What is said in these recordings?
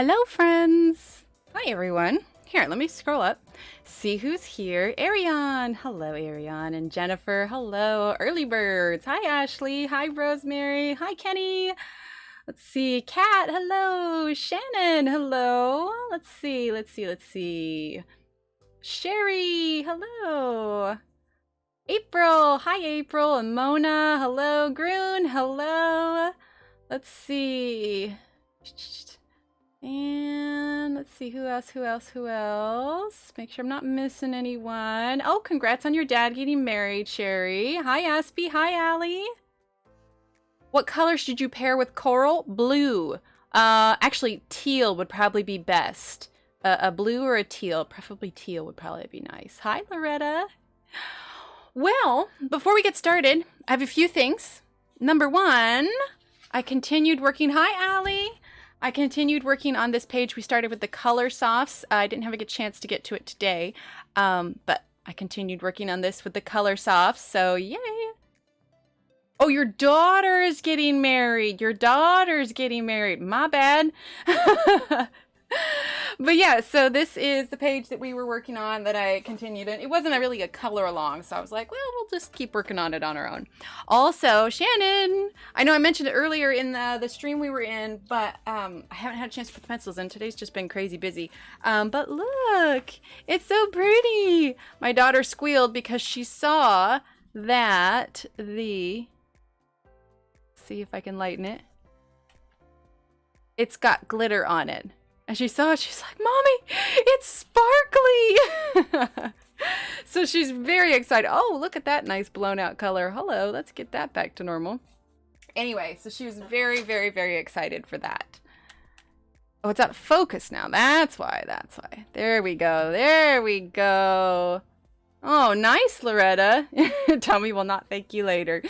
Hello, friends. Hi, everyone. Here, let me scroll up. See who's here. Ariane. Hello, Ariane. And Jennifer. Hello. Early birds. Hi, Ashley. Hi, Rosemary. Hi, Kenny. Let's see. Kat. Hello. Shannon. Hello. Let's see. Sherry. Hello. April. Hi, April. And Mona. Hello. Groon. Hello. Let's see. And let's see, who else? Make sure I'm not missing anyone. Oh, congrats on your dad getting married, Sherry. Hi, Aspie. Hi, Allie. What color should you pair with coral? Blue. Actually, teal would probably be best. A blue or a teal. Preferably teal would probably be nice. Hi, Loretta. Well, before we get started, I have a few things. Number one, I continued working. Hi, Allie. I continued working on this page. We started with the color softs. I didn't have a good chance to get to it today, but I continued working on this with the color softs, so yay. Oh, your daughter is getting married. Your daughter's getting married. My bad. But yeah, so this is the page that we were working on that I continued in. It wasn't really a color along, so I was like, well, we'll just keep working on it on our own. Also, Shannon, I know I mentioned it earlier in the stream we were in, but I haven't had a chance to put the pencils in. Today's just been crazy busy. But look, it's so pretty. My daughter squealed because she saw that see if I can lighten it. It's got glitter on it. And she saw it, she's like, Mommy, it's sparkly. So she's very excited. Oh, look at that nice blown out color. Hello, let's get that back to normal. Anyway, so she was very, very, very excited for that. Oh, it's out of focus now. That's why. There we go. Oh, nice, Loretta. Tommy will not thank you later.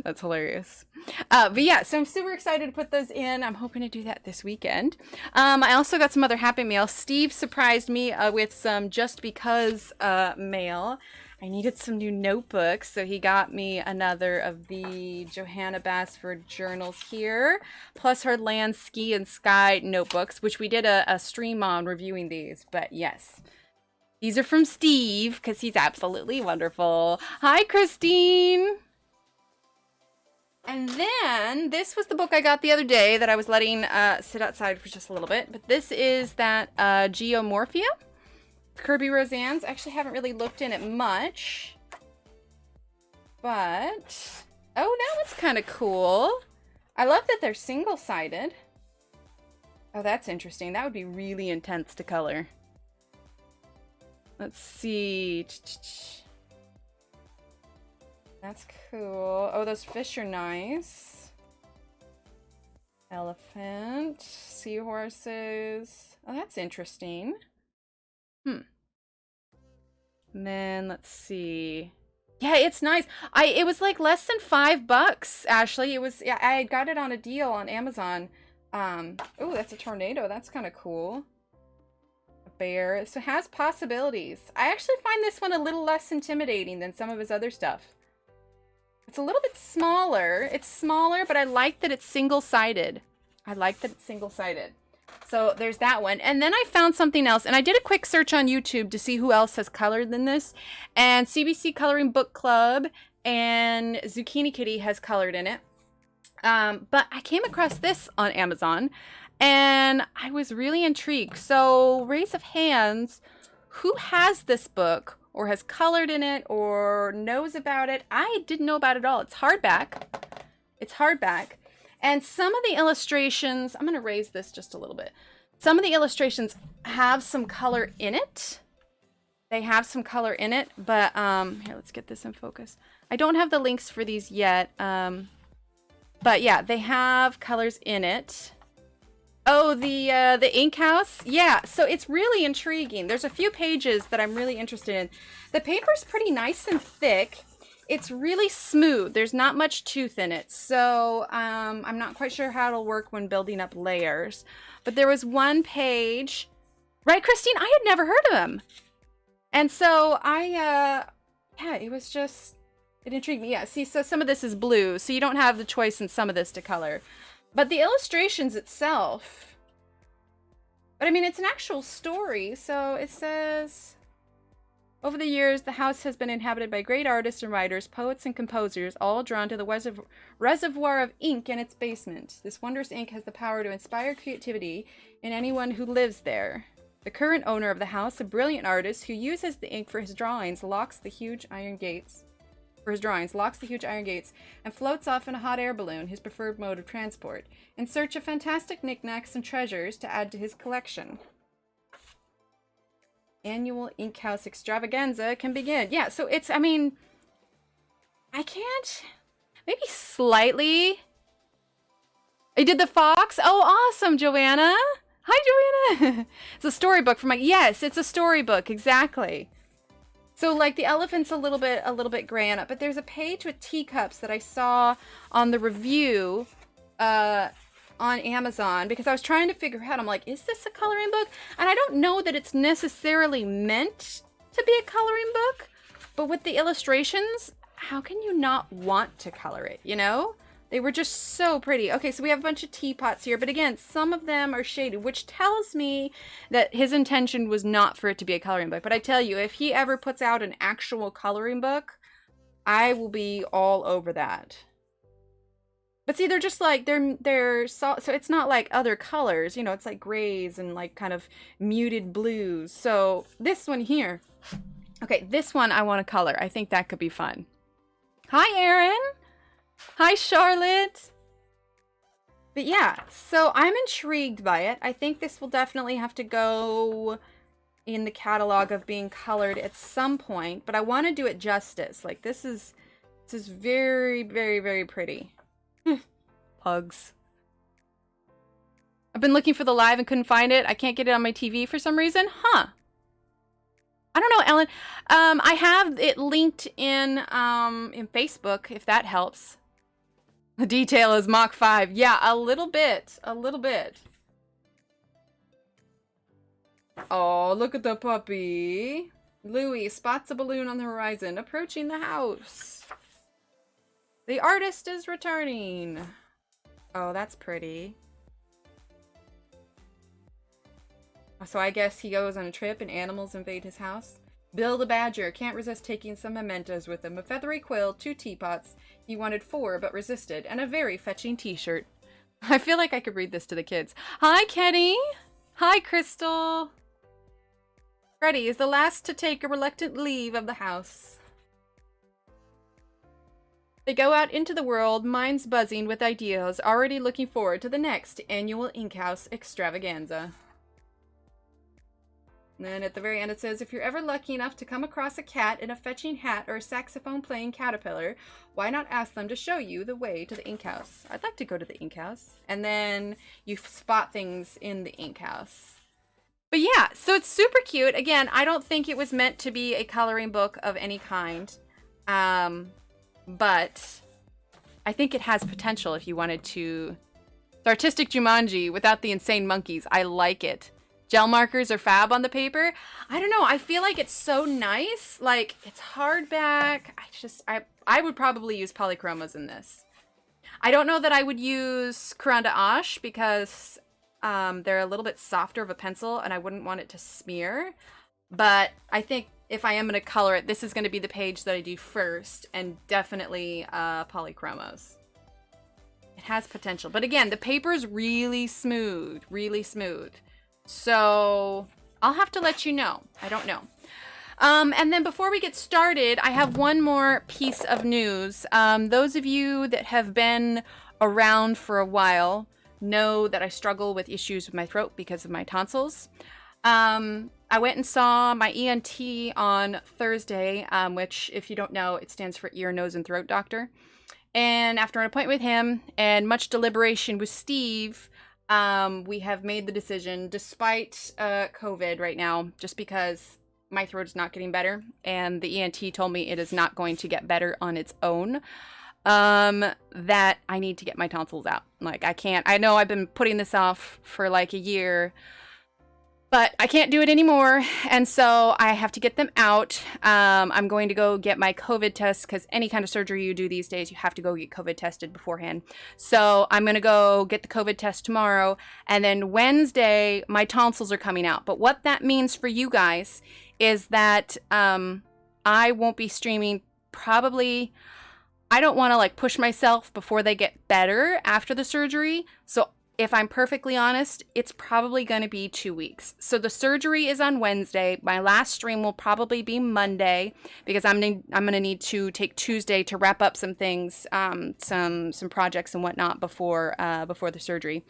That's hilarious. But yeah, so I'm super excited to put those in. I'm hoping to do that this weekend. I also got some other happy mail. Steve surprised me with some Just Because mail. I needed some new notebooks, so he got me another of the Johanna Basford journals here, plus her Land, Ski, and Sky notebooks, which we did a stream on reviewing these, but yes. These are from Steve, because he's absolutely wonderful. Hi, Christine! And then, this was the book I got the other day that I was letting sit outside for just a little bit. But this is that Geomorphia, Kirby Roseanne's. I actually haven't really looked in it much. But, oh, that one's kind of cool. I love that they're single-sided. Oh, that's interesting. That would be really intense to color. Let's see. That's cool. Oh, those fish are nice. Elephant. Seahorses. Oh, that's interesting. And then let's see. Yeah, it's nice. It was like less than $5, Ashley. Yeah, I got it on a deal on Amazon. Oh, that's a tornado. That's kind of cool. Bear. So it has possibilities. I actually find this one a little less intimidating than some of his other stuff. It's a little bit smaller. It's smaller, but I like that it's single-sided. So there's that one. And then I found something else, and I did a quick search on YouTube to see who else has colored than this. And CBC Coloring Book Club and Zucchini Kitty has colored in it. But I came across this on Amazon, and I was really intrigued. So, raise of hands, who has this book or has colored in it or knows about it? I didn't know about it at all. It's hardback. And some of the illustrations, I'm going to raise this just a little bit. Some of the illustrations have some color in it. But here, let's get this in focus. I don't have the links for these yet. But yeah, they have colors in it. Oh, the ink house? Yeah, so it's really intriguing. There's a few pages that I'm really interested in. The paper's pretty nice and thick. It's really smooth. There's not much tooth in it. So I'm not quite sure how it'll work when building up layers. But there was one page. Right, Christine? I had never heard of him. And so yeah, it was just, it intrigued me. Yeah, see, so some of this is blue. So you don't have the choice in some of this to color. But the illustrations itself But I mean, it's an actual story. So it says, over the years, the house has been inhabited by great artists and writers, poets and composers, all drawn to the reservoir of ink in its basement. This wondrous ink has the power to inspire creativity in anyone who lives there. The current owner of the house, a brilliant artist who uses the ink for his drawings, locks the huge iron gates, and floats off in a hot air balloon, his preferred mode of transport, in search of fantastic knickknacks and treasures to add to his collection. Annual Ink House extravaganza can begin. Yeah, so it's, I mean, I can't, maybe slightly. I did the fox. Oh, awesome, Joanna. Hi, Joanna. It's a storybook for my, yes, it's a storybook, exactly. So like the elephant's a little bit gray on it, but there's a page with teacups that I saw on the review on Amazon, because I was trying to figure out, I'm like, is this a coloring book? And I don't know that it's necessarily meant to be a coloring book, but with the illustrations, how can you not want to color it, you know? They were just so pretty. Okay, so we have a bunch of teapots here, but again, some of them are shaded, which tells me that his intention was not for it to be a coloring book. But I tell you, if he ever puts out an actual coloring book, I will be all over that. But see, they're just like, they're so it's not like other colors, you know, it's like grays and like kind of muted blues. So this one here, okay, this one I want to color. I think that could be fun. Hi, Erin. Hi, Charlotte. But yeah, so I'm intrigued by it. I think this will definitely have to go in the catalog of being colored at some point, but I want to do it justice. Like this is very, very, very pretty. Pugs. I've been looking for the live and couldn't find it. I can't get it on my TV for some reason. Huh. I don't know, Ellen. I have it linked in Facebook, if that helps. The detail is Mach 5. Yeah, a little bit. A little bit. Oh, look at the puppy. Louis spots a balloon on the horizon, approaching the house. The artist is returning. Oh, that's pretty. So I guess he goes on a trip and animals invade his house. Bill the Badger can't resist taking some mementos with him. A feathery quill, 2 teapots. He wanted 4 but resisted. And a very fetching t-shirt. I feel like I could read this to the kids. Hi, Kenny. Hi, Crystal. Freddie is the last to take a reluctant leave of the house. They go out into the world, minds buzzing with ideas, already looking forward to the next annual Ink House extravaganza. And then at the very end it says, if you're ever lucky enough to come across a cat in a fetching hat or a saxophone-playing caterpillar, why not ask them to show you the way to the ink house? I'd like to go to the ink house. And then you spot things in the ink house. But yeah, so it's super cute. Again, I don't think it was meant to be a coloring book of any kind. But I think it has potential if you wanted to. It's artistic Jumanji without the insane monkeys. I like it. Gel markers are fab on the paper. I don't know. I feel like it's so nice. Like, it's hardback. I would probably use polychromos in this. I don't know that I would use Caran d'Ache because they're a little bit softer of a pencil and I wouldn't want it to smear. But I think if I am going to color it, this is going to be the page that I do first, and definitely polychromos. It has potential. But again, the paper is really smooth, really smooth. So I'll have to let you know. I don't know. And then before we get started, I have one more piece of news. Those of you that have been around for a while know that I struggle with issues with my throat because of my tonsils. I went and saw my ENT on Thursday, which, if you don't know, it stands for ear, nose, and throat doctor. And after an appointment with him and much deliberation with Steve, we have made the decision, despite COVID right now, just because my throat is not getting better, and the ENT told me it is not going to get better on its own, that I need to get my tonsils out. Like, I can't. I know I've been putting this off for like a year, But I can't do it anymore, and so I have to get them out. I'm going to go get my COVID test, because any kind of surgery you do these days, you have to go get COVID tested beforehand. So I'm going to go get the COVID test tomorrow, and then Wednesday, my tonsils are coming out. But what that means for you guys is that I won't be streaming probably. I don't want to like push myself before they get better after the surgery. So if I'm perfectly honest, it's probably going to be 2 weeks. So the surgery is on Wednesday. My last stream will probably be Monday, because I'm going to need to take Tuesday to wrap up some things, some projects and whatnot before the surgery.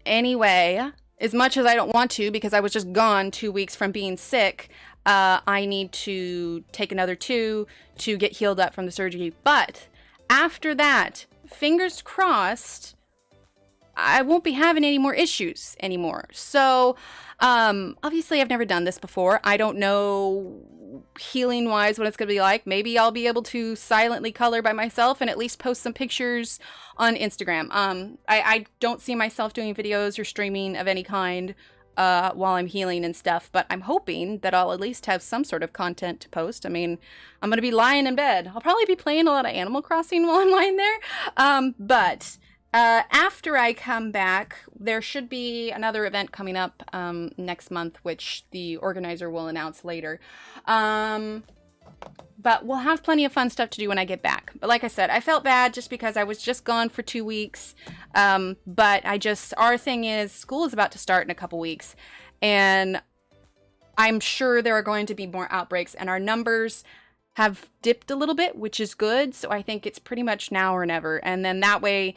Anyway, as much as I don't want to, because I was just gone 2 weeks from being sick, I need to take another 2 to get healed up from the surgery. But after that, fingers crossed, I won't be having any more issues anymore. So, obviously I've never done this before. I don't know healing wise what it's going to be like. Maybe I'll be able to silently color by myself and at least post some pictures on Instagram. I don't see myself doing videos or streaming of any kind while I'm healing and stuff, but I'm hoping that I'll at least have some sort of content to post. I mean, I'm going to be lying in bed. I'll probably be playing a lot of Animal Crossing while I'm lying there. But after I come back, there should be another event coming up next month, which the organizer will announce later. But we'll have plenty of fun stuff to do when I get back. But like I said, I felt bad just because I was just gone for 2 weeks. But our thing is, school is about to start in a couple weeks. And I'm sure there are going to be more outbreaks. And our numbers have dipped a little bit, which is good. So I think it's pretty much now or never. And then that way,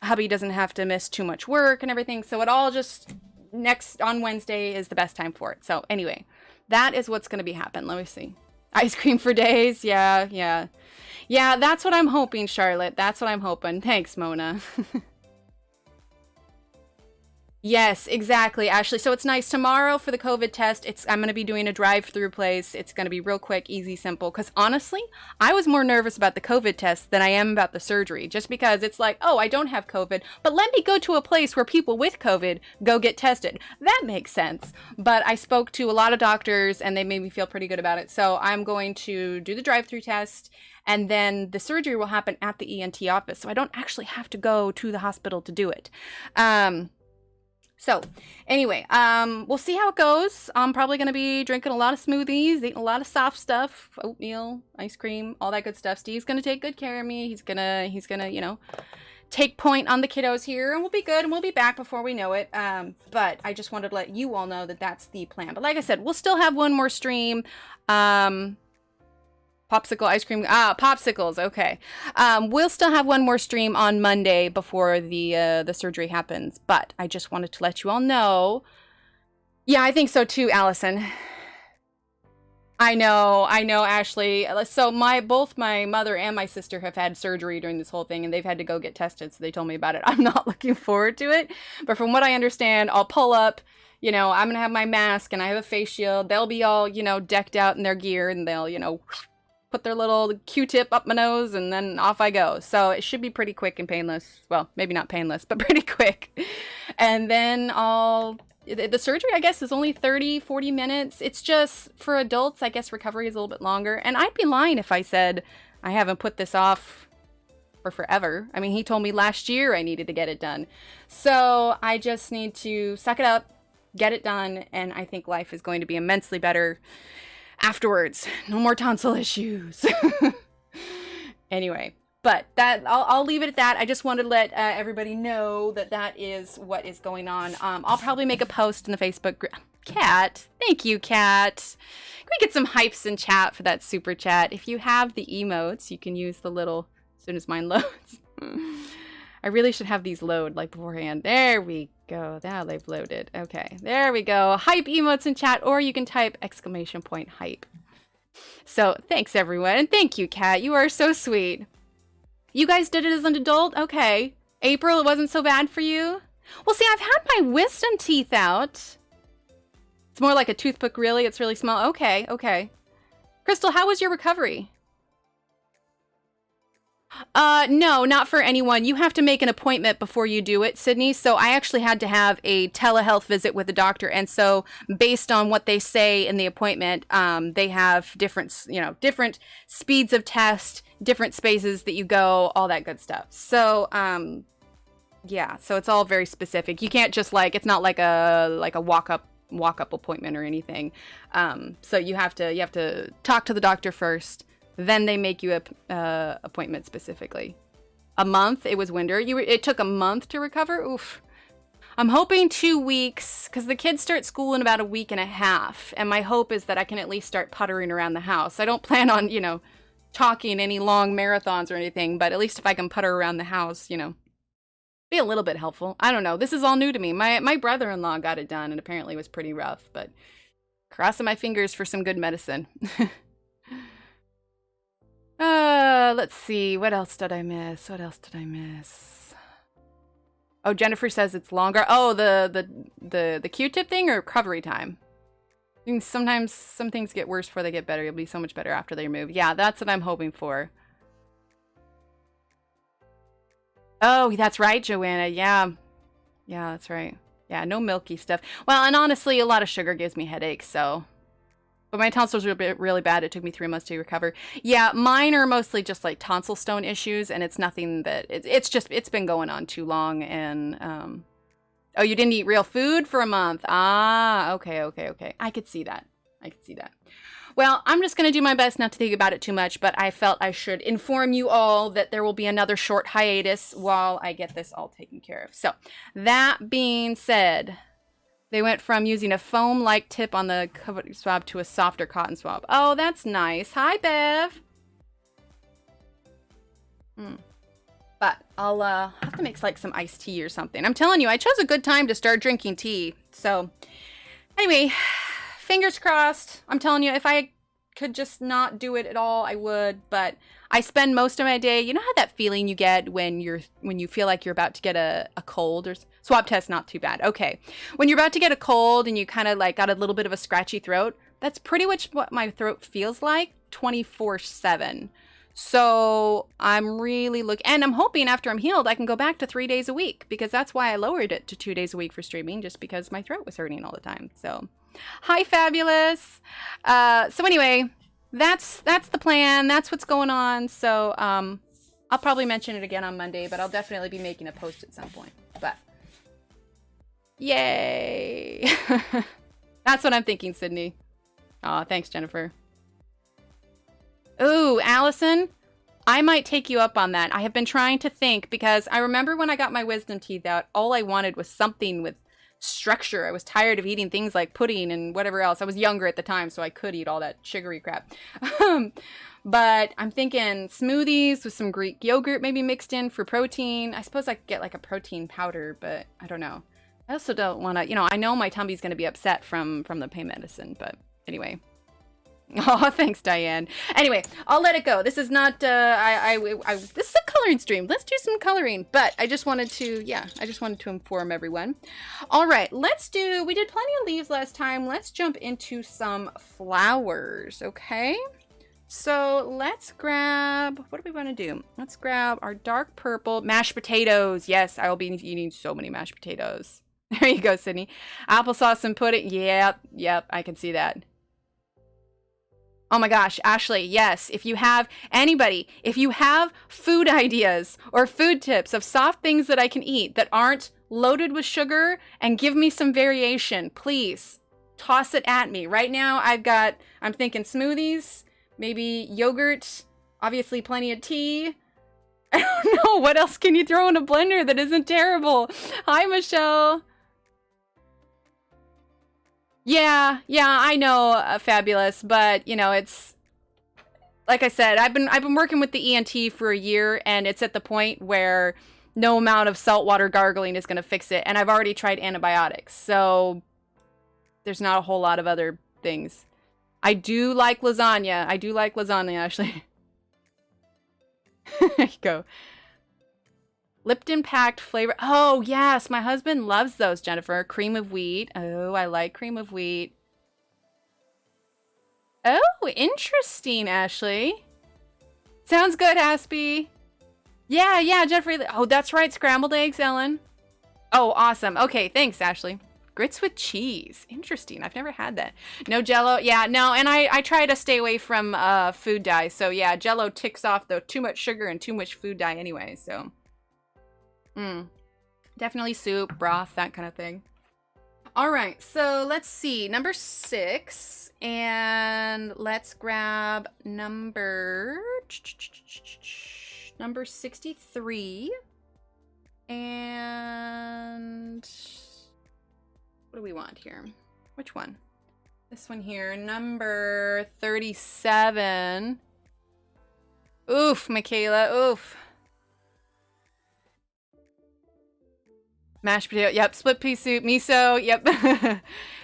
hubby doesn't have to miss too much work and everything. So it all just, next on Wednesday is the best time for it. So anyway, that is what's going to be happening. Let me see. Ice cream for days. Yeah, that's what I'm hoping, Charlotte. That's what I'm hoping. Thanks, Mona. Yes, exactly, Ashley. So it's nice. Tomorrow for the COVID test, I'm going to be doing a drive-through place. It's going to be real quick, easy, simple. Because honestly, I was more nervous about the COVID test than I am about the surgery. Just because it's like, oh, I don't have COVID, but let me go to a place where people with COVID go get tested. That makes sense. But I spoke to a lot of doctors, and they made me feel pretty good about it. So I'm going to do the drive-through test, and then the surgery will happen at the ENT office. So I don't actually have to go to the hospital to do it. So anyway, we'll see how it goes. I'm probably going to be drinking a lot of smoothies, eating a lot of soft stuff, oatmeal, ice cream, all that good stuff. Steve's going to take good care of me. He's going to, you know, take point on the kiddos here, and we'll be good, and we'll be back before we know it. But I just wanted to let you all know that that's the plan. But like I said, we'll still have one more stream. Popsicle ice cream. Popsicles. Okay. We'll still have one more stream on Monday before the surgery happens. But I just wanted to let you all know. Yeah, I think so too, Allison. I know, Ashley. So both my mother and my sister have had surgery during this whole thing, and they've had to go get tested. So they told me about it. I'm not looking forward to it. But from what I understand, I'll pull up. You know, I'm gonna have my mask and I have a face shield. They'll be all, you know, decked out in their gear, and they'll, you know, put their little Q-tip up my nose, and then off I go. So it should be pretty quick and painless. Well, maybe not painless, but pretty quick. And then the surgery, I guess, is only 30-40 minutes. It's just, for adults, I guess recovery is a little bit longer. And I'd be lying if I said I haven't put this off for forever. I mean, he told me last year I needed to get it done. So I just need to suck it up, get it done, and I think life is going to be immensely better afterwards. No more tonsil issues. Anyway, but I'll leave it at that. I just wanted to let everybody know that is what is going on. I'll probably make a post in the Facebook group. Kat, thank you, Kat. Can we get some hypes in chat for that super chat? If you have the emotes, you can use the little, as soon as mine loads. I really should have these load like beforehand. There we go. Now they've loaded. Okay, there we go. Hype emotes in chat, or you can type !hype. So thanks everyone, and thank you, Kat. You are so sweet. You guys did it as an adult? Okay. April, it wasn't so bad for you? Well, see, I've had my wisdom teeth out. It's more like a toothpick, really. It's really small. Okay. Crystal, how was your recovery? No, not for anyone. You have to make an appointment before you do it, Sydney. So I actually had to have a telehealth visit with a doctor. And so based on what they say in the appointment, they have different, different speeds of test, different spaces that you go, all that good stuff. So, yeah, so it's all very specific. You can't just it's not like a walk up appointment or anything. So you have to talk to the doctor first. Then they make you a appointment specifically. A month, it was winter. It took a month to recover. Oof. I'm hoping 2 weeks, because the kids start school in about a week and a half. And my hope is that I can at least start puttering around the house. I don't plan on, talking any long marathons or anything, but at least if I can putter around the house, be a little bit helpful. I don't know. This is all new to me. My brother-in-law got it done and apparently it was pretty rough, but crossing my fingers for some good medicine. Let's see. What else did I miss? Oh, Jennifer says it's longer. Oh, the Q-tip thing or recovery time? I mean, sometimes some things get worse before they get better. You'll be so much better after they remove. Yeah, that's what I'm hoping for. Oh, that's right, Joanna. Yeah. Yeah, that's right. Yeah, no milky stuff. Well, and honestly, a lot of sugar gives me headaches, so... But my tonsils were really bad. It took me 3 months to recover. Yeah, mine are mostly just like tonsil stone issues, and it's nothing that it's been going on too long. And oh, you didn't eat real food for a month. Ah, okay. I could see that. Well, I'm just gonna do my best not to think about it too much, but I felt I should inform you all that there will be another short hiatus while I get this all taken care of. So, that being said. They went from using a foam-like tip on the cavity swab to a softer cotton swab. Oh, that's nice. Hi, Bev. But I'll have to mix some iced tea or something. I'm telling you, I chose a good time to start drinking tea. So, anyway, fingers crossed. I'm telling you, if I could just not do it at all, I would. But I spend most of my day. You know how that feeling you get when you feel like you're about to get a cold or swab test? Not too bad. Okay, when you're about to get a cold and you kind of got a little bit of a scratchy throat. That's pretty much what my throat feels like 24/7. So I'm really and I'm hoping after I'm healed I can go back to 3 days a week, because that's why I lowered it to 2 days a week for streaming, just because my throat was hurting all the time. So, hi, Fabulous. So anyway, that's the plan. That's what's going on. So I'll probably mention it again on Monday, but I'll definitely be making a post at some point. But yay! That's what I'm thinking, Sydney. Aw, thanks, Jennifer. Ooh, Allison, I might take you up on that. I have been trying to think, because I remember when I got my wisdom teeth out, all I wanted was something with structure. I was tired of eating things like pudding and whatever else. I was younger at the time, so I could eat all that sugary crap. But I'm thinking smoothies with some Greek yogurt maybe mixed in for protein. I suppose I could get a protein powder, but I don't know. I also don't want to, I know my tummy's going to be upset from the pain medicine, but anyway. Oh, thanks, Diane. Anyway, I'll let it go. This is not, this is a coloring stream. Let's do some coloring. But I just wanted to inform everyone. All right, we did plenty of leaves last time. Let's jump into some flowers, okay? So let's grab, what do we want to do? Let's grab our dark purple mashed potatoes. Yes, I will be eating so many mashed potatoes. There you go, Sydney. Applesauce and pudding. Yep, I can see that. Oh my gosh, Ashley, yes. If you have food ideas or food tips of soft things that I can eat that aren't loaded with sugar and give me some variation, please toss it at me. Right now, I'm thinking smoothies, maybe yogurt, obviously plenty of tea. I don't know, what else can you throw in a blender that isn't terrible? Hi, Michelle. Yeah, I know, Fabulous, but it's like I said, I've been working with the ENT for a year, and it's at the point where no amount of saltwater gargling is going to fix it, and I've already tried antibiotics, so there's not a whole lot of other things. I do like lasagna. Actually. There you go. Lipton packed flavor. Oh, yes. My husband loves those, Jennifer. Cream of wheat. Oh, I like cream of wheat. Oh, interesting, Ashley. Sounds good, Aspie. Yeah, yeah, Jeffrey. Oh, that's right. Scrambled eggs, Ellen. Oh, awesome. Okay, thanks, Ashley. Grits with cheese. Interesting. I've never had that. No Jello. Yeah, no, and I try to stay away from food dye. So yeah, Jello ticks off the too much sugar and too much food dye anyway. So, definitely soup, broth, that kind of thing. All right, so let's see. Number 6, and let's grab number 63. And what do we want here? Which one? This one here, number 37. Oof, Michaela, oof. Mashed potato, yep. Split pea soup, miso, yep.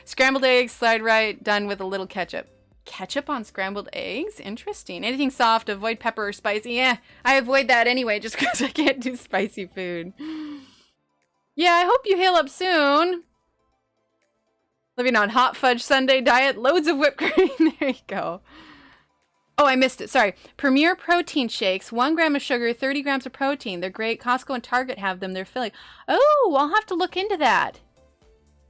Scrambled eggs, slide right, done with a little ketchup. Ketchup on scrambled eggs? Interesting. Anything soft, avoid pepper or spicy. Yeah, I avoid that anyway just because I can't do spicy food. Yeah, I hope you heal up soon. Living on hot fudge sundae diet, loads of whipped cream. There you go. Oh, I missed it. Sorry. Premier protein shakes, 1 gram of sugar, 30 grams of protein. They're great. Costco and Target have them. They're filling. Oh, I'll have to look into that.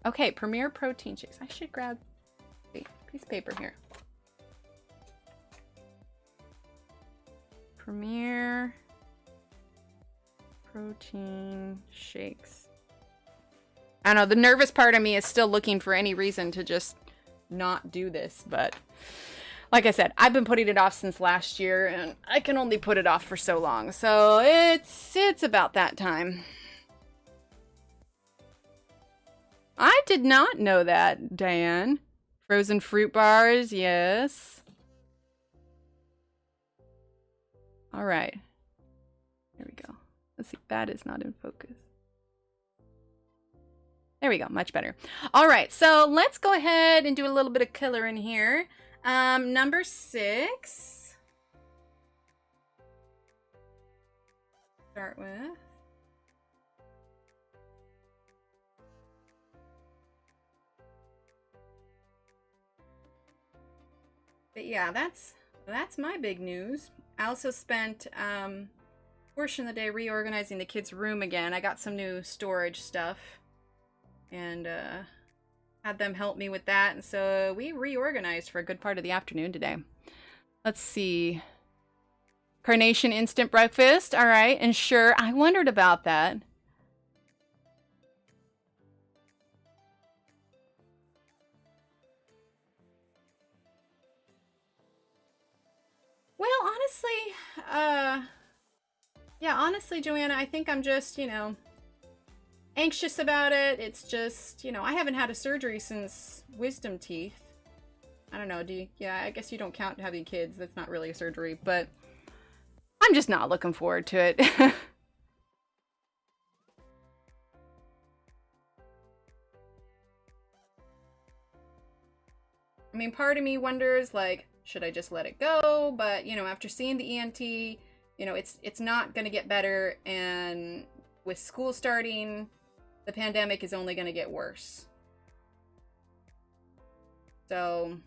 Okay, Premier protein shakes. I should grab a piece of paper here. Premier protein shakes. I don't know, the nervous part of me is still looking for any reason to just not do this, but like I said, I've been putting it off since last year, and I can only put it off for so long, so it's about that time. I did not know that, Diane. Frozen fruit bars, yes. All right. There we go. Let's see, that is not in focus. There we go, much better. All right, so let's go ahead and do a little bit of color in here. Number 6. Start with. But yeah, that's my big news. I also spent a portion of the day reorganizing the kids' room again. I got some new storage stuff. And had them help me with that. And so we reorganized for a good part of the afternoon today. Let's see. Carnation instant breakfast. All right. And sure, I wondered about that. Well, honestly, yeah, honestly, Joanna, I think I'm just, anxious about it. It's just, I haven't had a surgery since wisdom teeth. I don't know, yeah, I guess you don't count having kids. That's not really a surgery, but I'm just not looking forward to it. I mean, part of me wonders, like, should I just let it go? But, after seeing the ENT, it's not going to get better, and with school starting, the pandemic is only going to get worse. So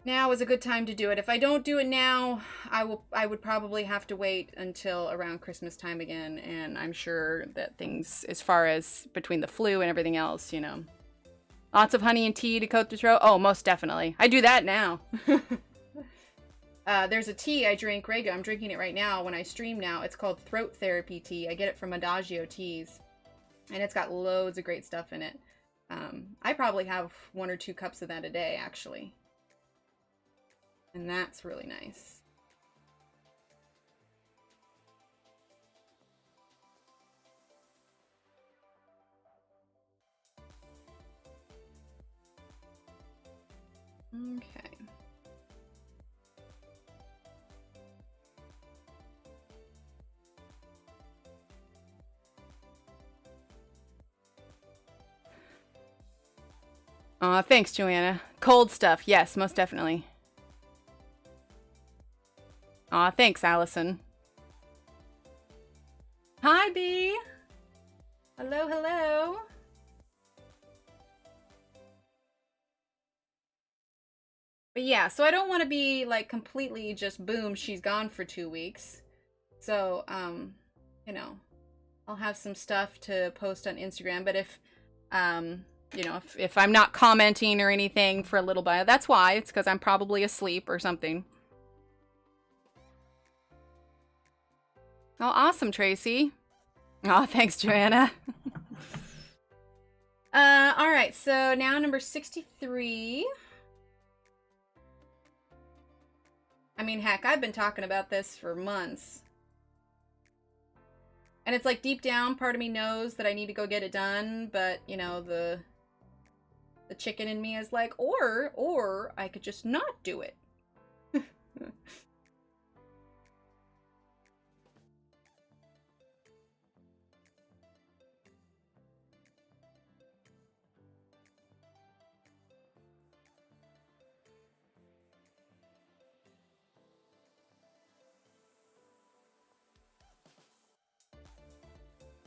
now is a good time to do it. If I don't do it now, I would probably have to wait until around Christmas time again, and I'm sure that things, as far as between the flu and everything else, lots of honey and tea to coat the throat. Oh, most definitely. I do that now. There's a tea I drink regular. I'm drinking it right now when I stream now. It's called Throat Therapy Tea. I get it from Adagio Teas. And it's got loads of great stuff in it. I probably have 1 or 2 cups of that a day, actually. And that's really nice. Okay. Aw, thanks, Joanna. Cold stuff. Yes, most definitely. Aw, thanks, Allison. Hi, Bee. Hello, hello. But yeah, so I don't want to be like completely just boom, she's gone for 2 weeks. So, you know, I'll have some stuff to post on Instagram. But if, you know, if I'm not commenting or anything for a little bit, that's why. It's because I'm probably asleep or something. Oh, awesome, Tracy. Oh, thanks, Joanna. All right, so now number 63. I mean, heck, I've been talking about this for months. And it's like deep down, part of me knows that I need to go get it done, but, you know, the chicken in me is like, or I could just not do it.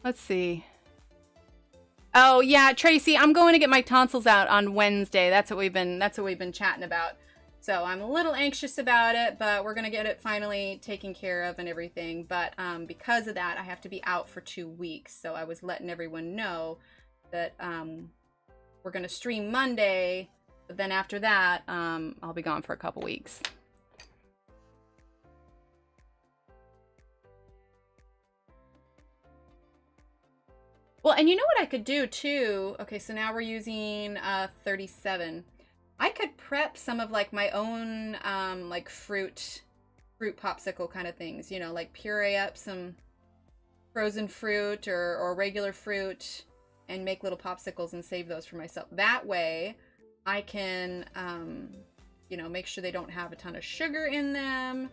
Let's see. Oh yeah, Tracy, I'm going to get my tonsils out on Wednesday. That's what we've been chatting about. So I'm a little anxious about it, but we're gonna get it finally taken care of and everything. But because of that, I have to be out for 2 weeks. So I was letting everyone know that we're gonna stream Monday, but then after that, I'll be gone for a couple weeks. Well, and you know what I could do too? Okay, so now we're using 37. I could prep some of like my own like fruit popsicle kind of things, you know, like puree up some frozen fruit or regular fruit and make little popsicles and save those for myself. That way I can, you know, make sure they don't have a ton of sugar in them.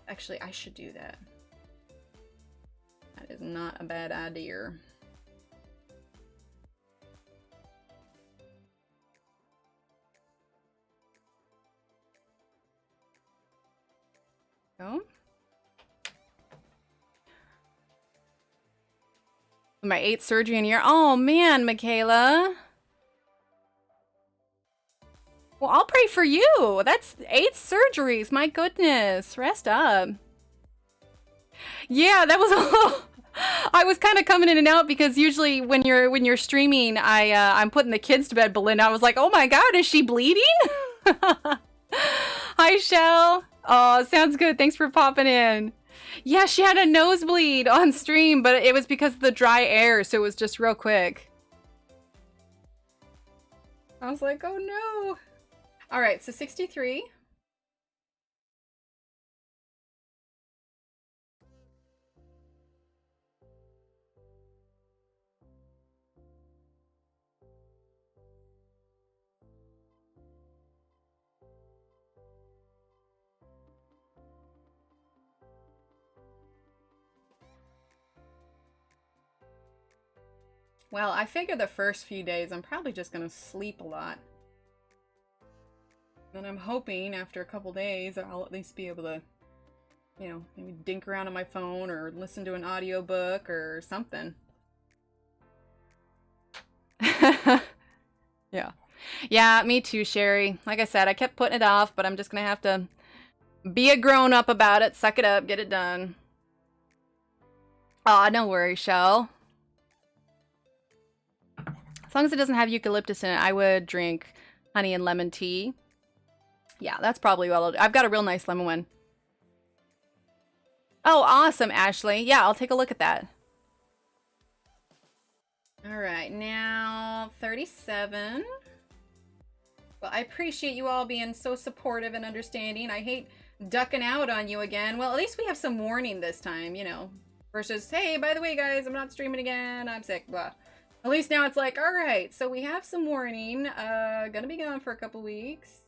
Actually, I should do that. That is not a bad idea. Go. My 8th surgery in a year. Oh man, Michaela. Well, I'll pray for you. That's 8 surgeries. My goodness. Rest up. Yeah, that was a little... I was kind of coming in and out because usually when you're streaming, I'm putting the kids to bed, Belinda. I was like, oh my god, is she bleeding? Hi, Shell. Oh, sounds good. Thanks for popping in. Yeah, she had a nosebleed on stream, but it was because of the dry air, so it was just real quick. I was like, oh no. All right, so 63. Well, I figure the first few days I'm probably just gonna sleep a lot. And I'm hoping after a couple days I'll at least be able to, you know, maybe dink around on my phone or listen to an audiobook or something. Yeah. Yeah, me too, Sherry. Like I said, I kept putting it off, but I'm just gonna have to be a grown-up about it, suck it up, get it done. Aw, no worries, Shell. As long as it doesn't have eucalyptus in it, I would drink honey and lemon tea. Yeah, that's probably what I'll do. I've got a real nice lemon one. Oh, awesome, Ashley. Yeah, I'll take a look at that. All right, now 37. Well, I appreciate you all being so supportive and understanding. I hate ducking out on you again. Well, at least we have some warning this time, you know, versus, hey, by the way, guys, I'm not streaming again. I'm sick, blah. At least now it's like, all right, so we have some warning. Gonna be gone for a couple weeks.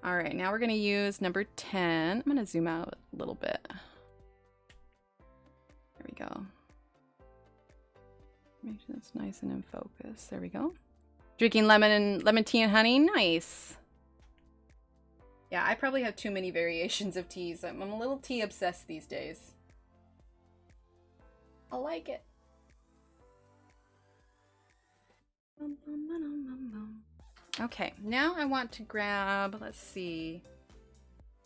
All right, now we're gonna use number 10. I'm gonna zoom out a little bit. There we go. Make sure it's nice and in focus. There we go. Drinking lemon tea and honey. Nice. Yeah, I probably have too many variations of teas. I'm a little tea obsessed these days. I like it. Okay, now I want to grab, let's see.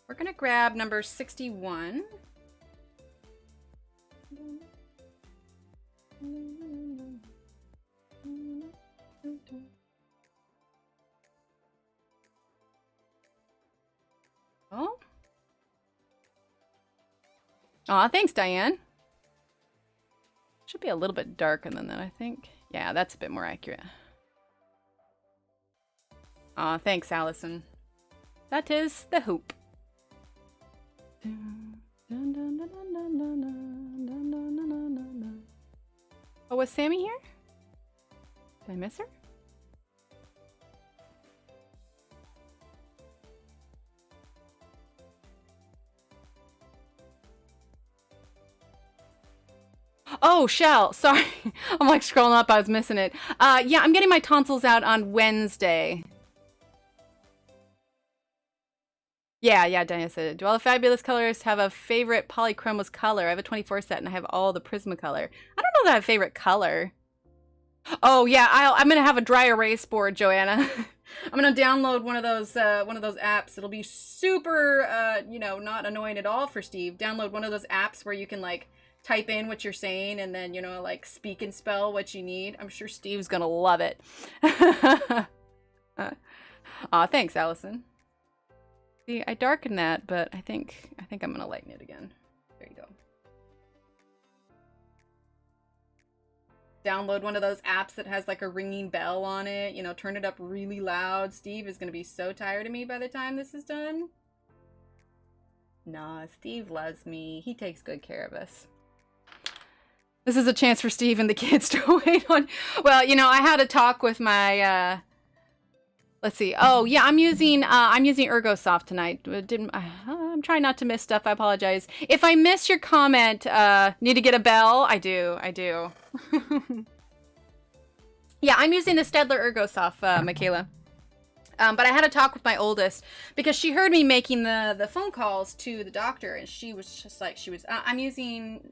We're gonna grab number 61. Oh. Aw, thanks, Diane. Should be a little bit darker than that, I think. Yeah, that's a bit more accurate. Aw, thanks, Allison. That is the hoop. Oh, was Sammy here? Did I miss her? Oh, Shell. Sorry. I'm like scrolling up. I was missing it. Yeah, I'm getting my tonsils out on Wednesday. Yeah, Diana said, do all the fabulous colors have a favorite polychromos color? I have a 24 set and I have all the Prismacolor. I don't know that I have a favorite color. Oh yeah, I'm gonna have a dry erase board, Joanna. I'm gonna download one of those apps. It'll be super, you know, not annoying at all for Steve. Download one of those apps where you can like type in what you're saying and then, you know, like speak and spell what you need. I'm sure Steve's gonna love it. Aw, thanks, Allison. See, I darkened that, but I think I'm gonna lighten it again. There you go. Download one of those apps that has like a ringing bell on it. You know, turn it up really loud. Steve is gonna be so tired of me by the time this is done. Nah, Steve loves me. He takes good care of us. This is a chance for Steve and the kids to wait on. Well, you know, I had a talk with my let's see. Oh, yeah, I'm using Ergosoft tonight. I'm trying not to miss stuff. I apologize. If I miss your comment, need to get a bell? I do. Yeah, I'm using the Staedtler Ergosoft, Michaela. But I had a talk with my oldest because she heard me making the phone calls to the doctor, and she was just like, I'm using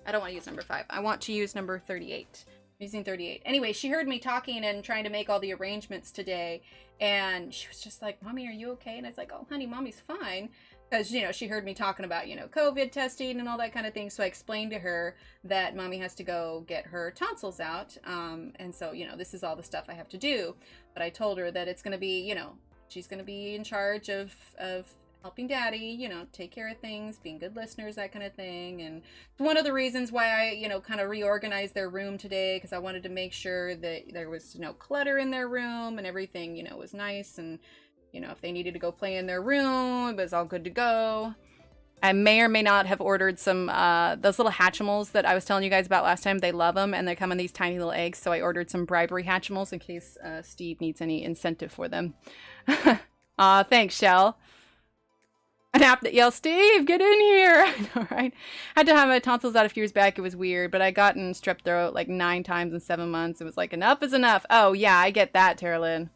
I don't want to use number 5. I want to use number 38. Using 38. Anyway, she heard me talking and trying to make all the arrangements today, and she was just like, Mommy, are you okay? And I was like, oh, honey, Mommy's fine. Because, you know, she heard me talking about, you know, COVID testing and all that kind of thing. So I explained to her that Mommy has to go get her tonsils out. And so, you know, this is all the stuff I have to do. But I told her that it's going to be, you know, she's going to be in charge of helping Daddy, you know, take care of things, being good listeners, that kind of thing. And one of the reasons why I, you know, kind of reorganized their room today, because I wanted to make sure that there was no clutter in their room and everything, you know, was nice. And, you know, if they needed to go play in their room, it was all good to go. I may or may not have ordered some, those little Hatchimals that I was telling you guys about last time. They love them, and they come in these tiny little eggs. So I ordered some bribery Hatchimals in case Steve needs any incentive for them. Thanks, Shell. An app that yells, Steve, get in here. I know, right? I had to have my tonsils out a few years back. It was weird, but I gotten strep throat like 9 times in 7 months. It was like, enough is enough. Oh, yeah, I get that, Tara Lynn.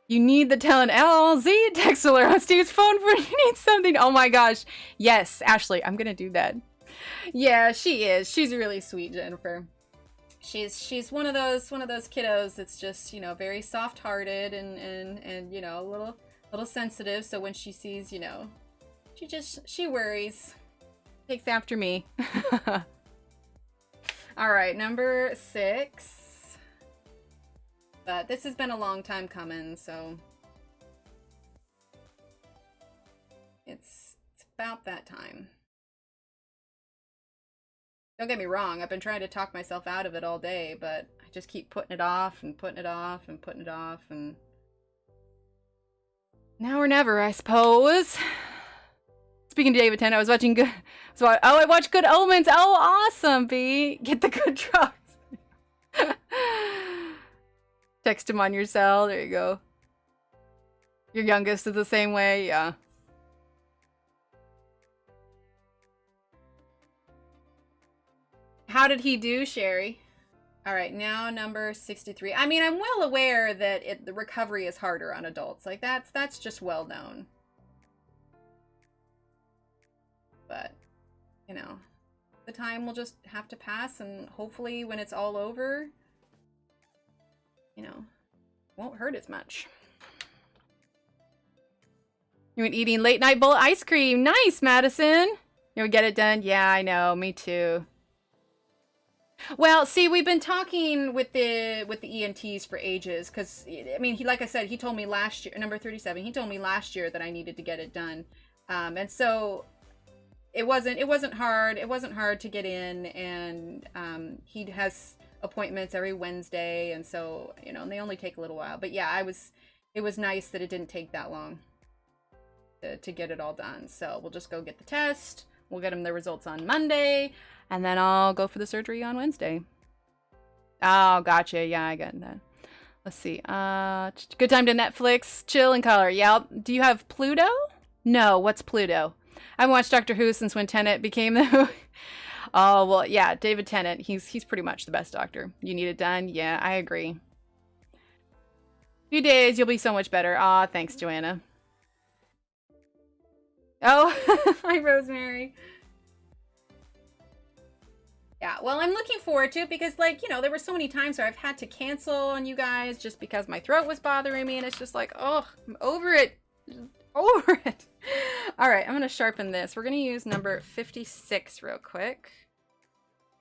You need the Talent LLZ text alert on Steve's phone for you need something. Oh my gosh. Yes, Ashley, I'm going to do that. Yeah, she is. She's really sweet, Jennifer. She's one of those kiddos that's just, you know, very soft-hearted and you know, a little sensitive, so when she sees, you know, she worries. Takes after me. All right, number 6. But this has been a long time coming, so it's about that time. Don't get me wrong, I've been trying to talk myself out of it all day, but I just keep putting it off and putting it off and putting it off, and now or never, I suppose. Speaking to David 10, I was watching good. So I watched Good Omens. Oh, awesome, B. Get the good drugs. Text him on your cell. There you go. Your youngest is the same way. Yeah. How did he do, Sherry? All right, now number 63. I mean, I'm well aware that the recovery is harder on adults. Like, that's just well known. But, you know, the time will just have to pass, and hopefully when it's all over, you know, won't hurt as much. You went eating late night bowl ice cream. Nice, Madison. You'll get it done. Yeah, I know. Me too. Well, see, we've been talking with the ENTs for ages, because I mean, like I said, he told me last year, number 37. He told me last year that I needed to get it done, and so it wasn't hard. It wasn't hard to get in, and he has appointments every Wednesday, and so and they only take a little while. But yeah, it was nice that it didn't take that long to get it all done. So we'll just go get the test. We'll get him the results on Monday, and then I'll go for the surgery on Wednesday. Oh, gotcha. Yeah, I got that. Let's see. Good time to Netflix, chill, and color. Yeah. Do you have Pluto? No. What's Pluto? I haven't watched Doctor Who since when Tennant became the Who. Oh, well, yeah. David Tennant. He's pretty much the best doctor. You need it done? Yeah, I agree. Few days, you'll be so much better. Aw, thanks, Joanna. Oh, hi, Rosemary. Yeah, well, I'm looking forward to it because, like, there were so many times where I've had to cancel on you guys just because my throat was bothering me, and it's just like, oh, I'm over it. Over it. All right, I'm going to sharpen this. We're going to use number 56 real quick.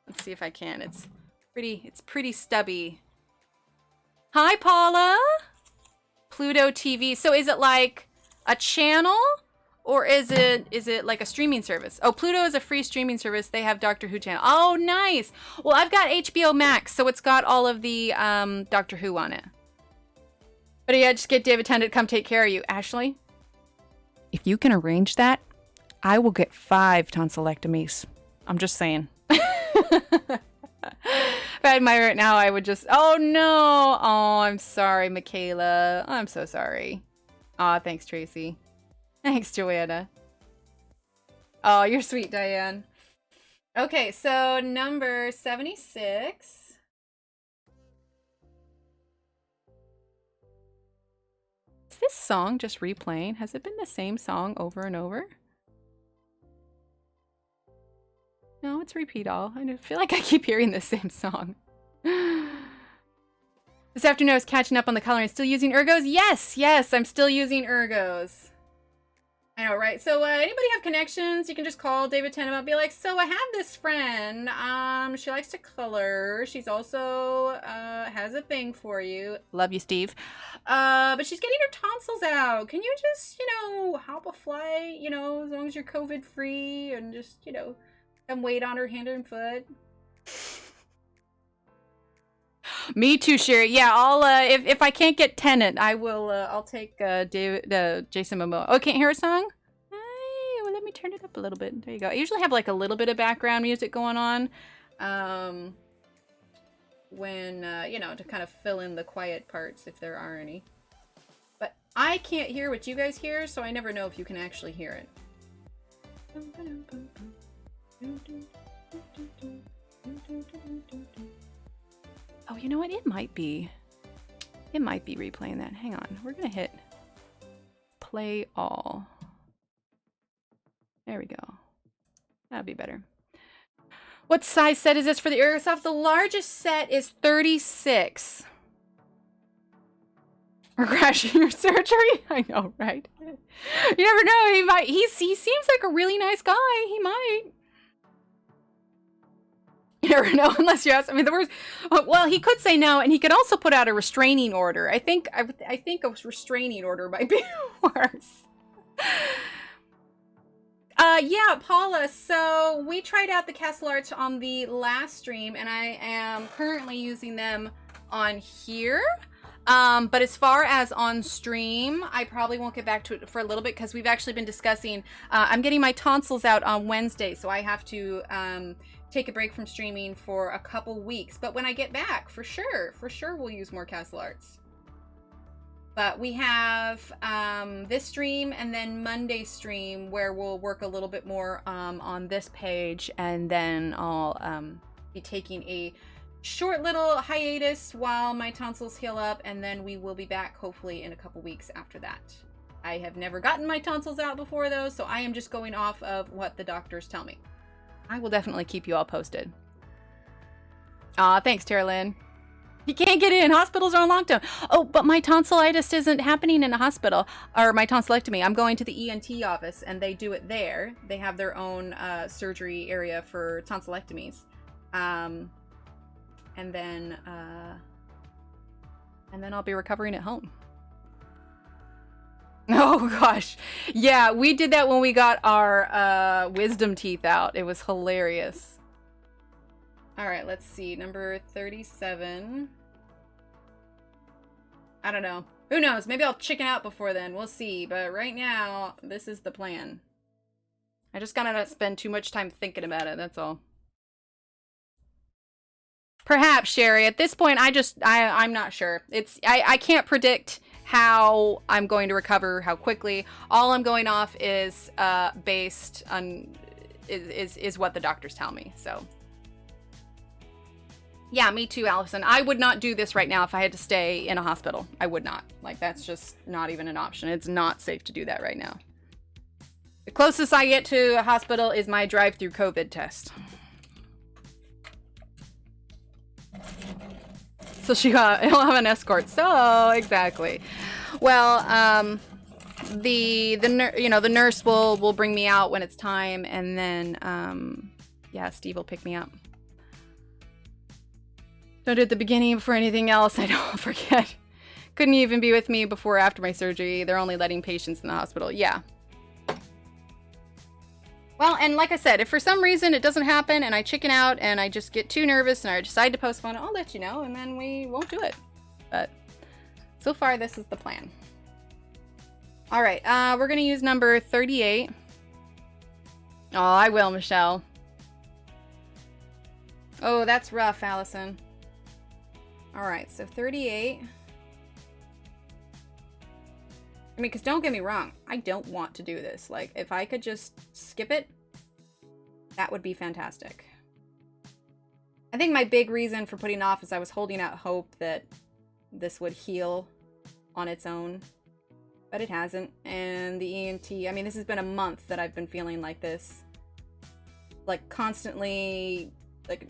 Let's see if I can. It's pretty stubby. Hi, Paula. Pluto TV. So is it like a channel? Or is it like a streaming service? Oh, Pluto is a free streaming service. They have Doctor Who channel. Oh, nice. Well, I've got HBO Max, so it's got all of the Doctor Who on it. But yeah, just get David Tennant to come take care of you. Ashley, if you can arrange that, I will get 5 tonsillectomies. I'm just saying. If I had my right now, I would just... Oh, no. Oh, I'm sorry, Michaela. I'm so sorry. Aw, thanks, Tracy. Thanks, Joanna. Oh, you're sweet, Diane. Okay, so number 76. Is this song just replaying? Has it been the same song over and over? No, it's repeat all. I feel like I keep hearing the same song. This afternoon I was catching up on the coloring. Still using Ergos? Yes, I'm still using Ergos. I know, right? So, anybody have connections? You can just call David Tennant and be like, so I have this friend. She likes to color. She's also, has a thing for you. Love you, Steve. But she's getting her tonsils out. Can you just, hop a flight, as long as you're COVID-free and just, come wait on her hand and foot? Me too, Sherry. Yeah, I'll, if I can't get Tennant, I will, I'll take, Jason Momoa. Oh, can't hear a song? Hey, well, let me turn it up a little bit. There you go. I usually have, like, a little bit of background music going on, when, to kind of fill in the quiet parts, if there are any. But I can't hear what you guys hear, so I never know if you can actually hear it. Oh, you know what? It might be replaying that. Hang on. We're going to hit play all. There we go. That'll be better. What size set is this for the Ergosoft? The largest set is 36. We're crashing your surgery? I know, right? You never know. He seems like a really nice guy. He might. You never know unless you ask. I mean, the worst. Well, he could say no, and he could also put out a restraining order. I think a restraining order might be worse. Yeah, Paula. So we tried out the Castle Arts on the last stream, and I am currently using them on here. But as far as on stream, I probably won't get back to it for a little bit because we've actually been discussing. I'm getting my tonsils out on Wednesday, so I have to take a break from streaming for a couple weeks. But when I get back, for sure we'll use more Castle Arts. But we have this stream and then Monday stream where we'll work a little bit more on this page, and then I'll be taking a short little hiatus while my tonsils heal up, and then we will be back hopefully in a couple weeks after that. I have never gotten my tonsils out before though, so I am just going off of what the doctors tell me. I will definitely keep you all posted. Aw, thanks, Tara Lynn. You can't get in. Hospitals are on lockdown. Oh, but my tonsillitis isn't happening in a hospital, or my tonsillectomy. I'm going to the ENT office, and they do it there. They have their own surgery area for tonsillectomies, and then I'll be recovering at home. Oh gosh, yeah, we did that when we got our wisdom teeth out. It was hilarious. All right, let's see. Number 37. I don't know. Who knows? Maybe I'll chicken out before then. We'll see. But right now, this is the plan. I just gotta not spend too much time thinking about it. That's all. Perhaps, Sherry. At this point, I'm not sure. I can't predict how I'm going to recover, how quickly. All I'm going off is based on is what the doctors tell me. So. Yeah, me too, Allison. I would not do this right now if I had to stay in a hospital. I would not. Like, that's just not even an option. It's not safe to do that right now. The closest I get to a hospital is my drive-through COVID test. So he'll have an escort. So, exactly. Well, the nurse will bring me out when it's time, and then, yeah, Steve will pick me up. Don't do it at the beginning before anything else. I don't forget. Couldn't even be with me before or after my surgery. They're only letting patients in the hospital. Yeah. Well, and like I said, if for some reason it doesn't happen and I chicken out and I just get too nervous and I decide to postpone it, I'll let you know, and then we won't do it. But so far, this is the plan. All right, we're going to use number 38. Oh, I will, Michelle. Oh, that's rough, Allison. All right, so 38. I mean, because don't get me wrong, I don't want to do this. Like, if I could just skip it, that would be fantastic. I think my big reason for putting off is I was holding out hope that this would heal on its own, but it hasn't. And the ENT, I mean, this has been a month that I've been feeling like this. Like, constantly, like,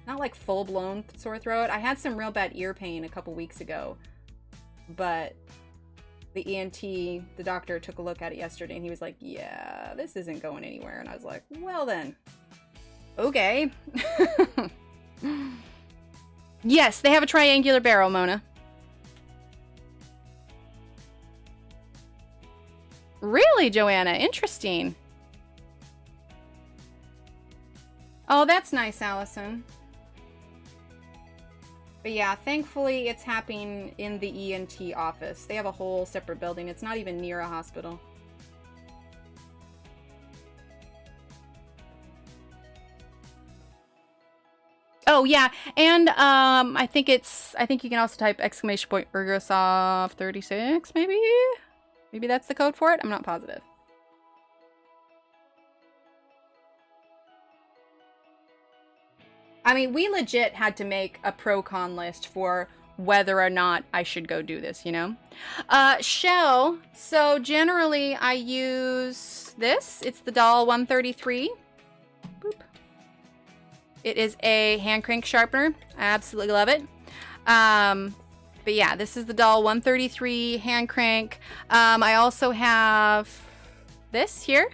not like full-blown sore throat. I had some real bad ear pain a couple weeks ago, but the ENT, the doctor, took a look at it yesterday and he was like, yeah, this isn't going anywhere. And I was like, well then, okay. Yes, they have a triangular barrel, Mona. Really, Joanna? Interesting. Oh, that's nice, Allison. But yeah, thankfully it's happening in the ENT office. They have a whole separate building. It's not even near a hospital. Oh yeah, and I think you can also type !Ergosoft 36, maybe? Maybe that's the code for it? I'm not positive. I mean, we legit had to make a pro-con list for whether or not I should go do this, you know? Shell. So generally I use this. It's the Doll 133. Boop. It is a hand crank sharpener. I absolutely love it. But yeah, this is the Doll 133 hand crank. I also have this here,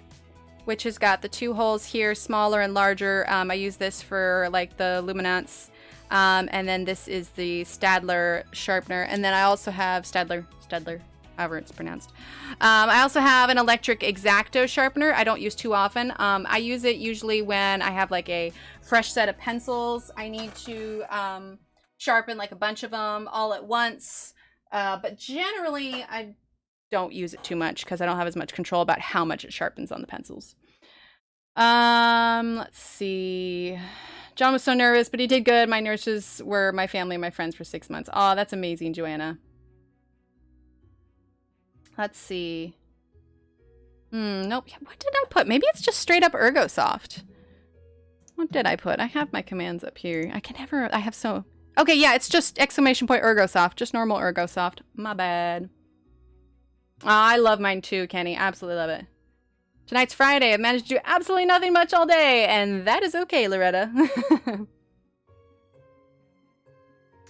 which has got the two holes here, smaller and larger. I use this for like the luminance. And then this is the Staedtler sharpener. And then I also have Staedtler, however it's pronounced. I also have an electric Exacto sharpener. I don't use too often. I use it usually when I have like a fresh set of pencils. I need to sharpen like a bunch of them all at once. But generally I don't use it too much because I don't have as much control about how much it sharpens on the pencils. Let's see. John was so nervous, but he did good. My nurses were my family and my friends for 6 months. Oh, that's amazing, Joanna. Let's see. Nope. What did I put? Maybe it's just straight up Ergosoft. What did I put? I have my commands up here. I have so... Okay, yeah, it's just !Ergosoft. Just normal Ergosoft. My bad. Oh, I love mine too, Kenny. Absolutely love it. Tonight's Friday. I've managed to do absolutely nothing much all day, and that is okay, Loretta.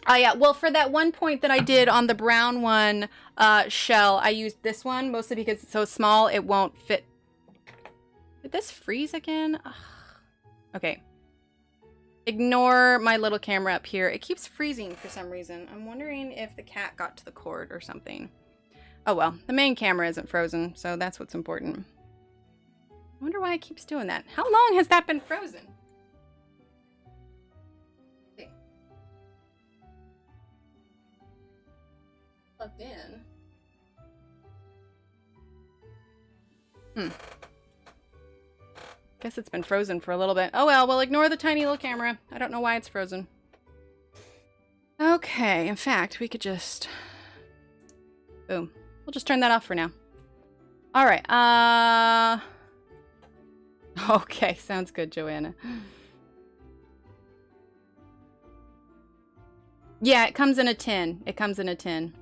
Oh yeah, well for that one point that I did on the brown one shell, I used this one mostly because it's so small it won't fit. Did this freeze again? Ugh. Okay. Ignore my little camera up here. It keeps freezing for some reason. I'm wondering if the cat got to the cord or something. Oh well, the main camera isn't frozen, so that's what's important. I wonder why it keeps doing that. How long has that been frozen? Plugged in. Guess it's been frozen for a little bit. Oh well, we'll ignore the tiny little camera. I don't know why it's frozen. Okay, in fact, we could just... Boom. We'll just turn that off for now. Alright, okay, sounds good, Joanna. Yeah, it comes in a tin. It comes in a tin.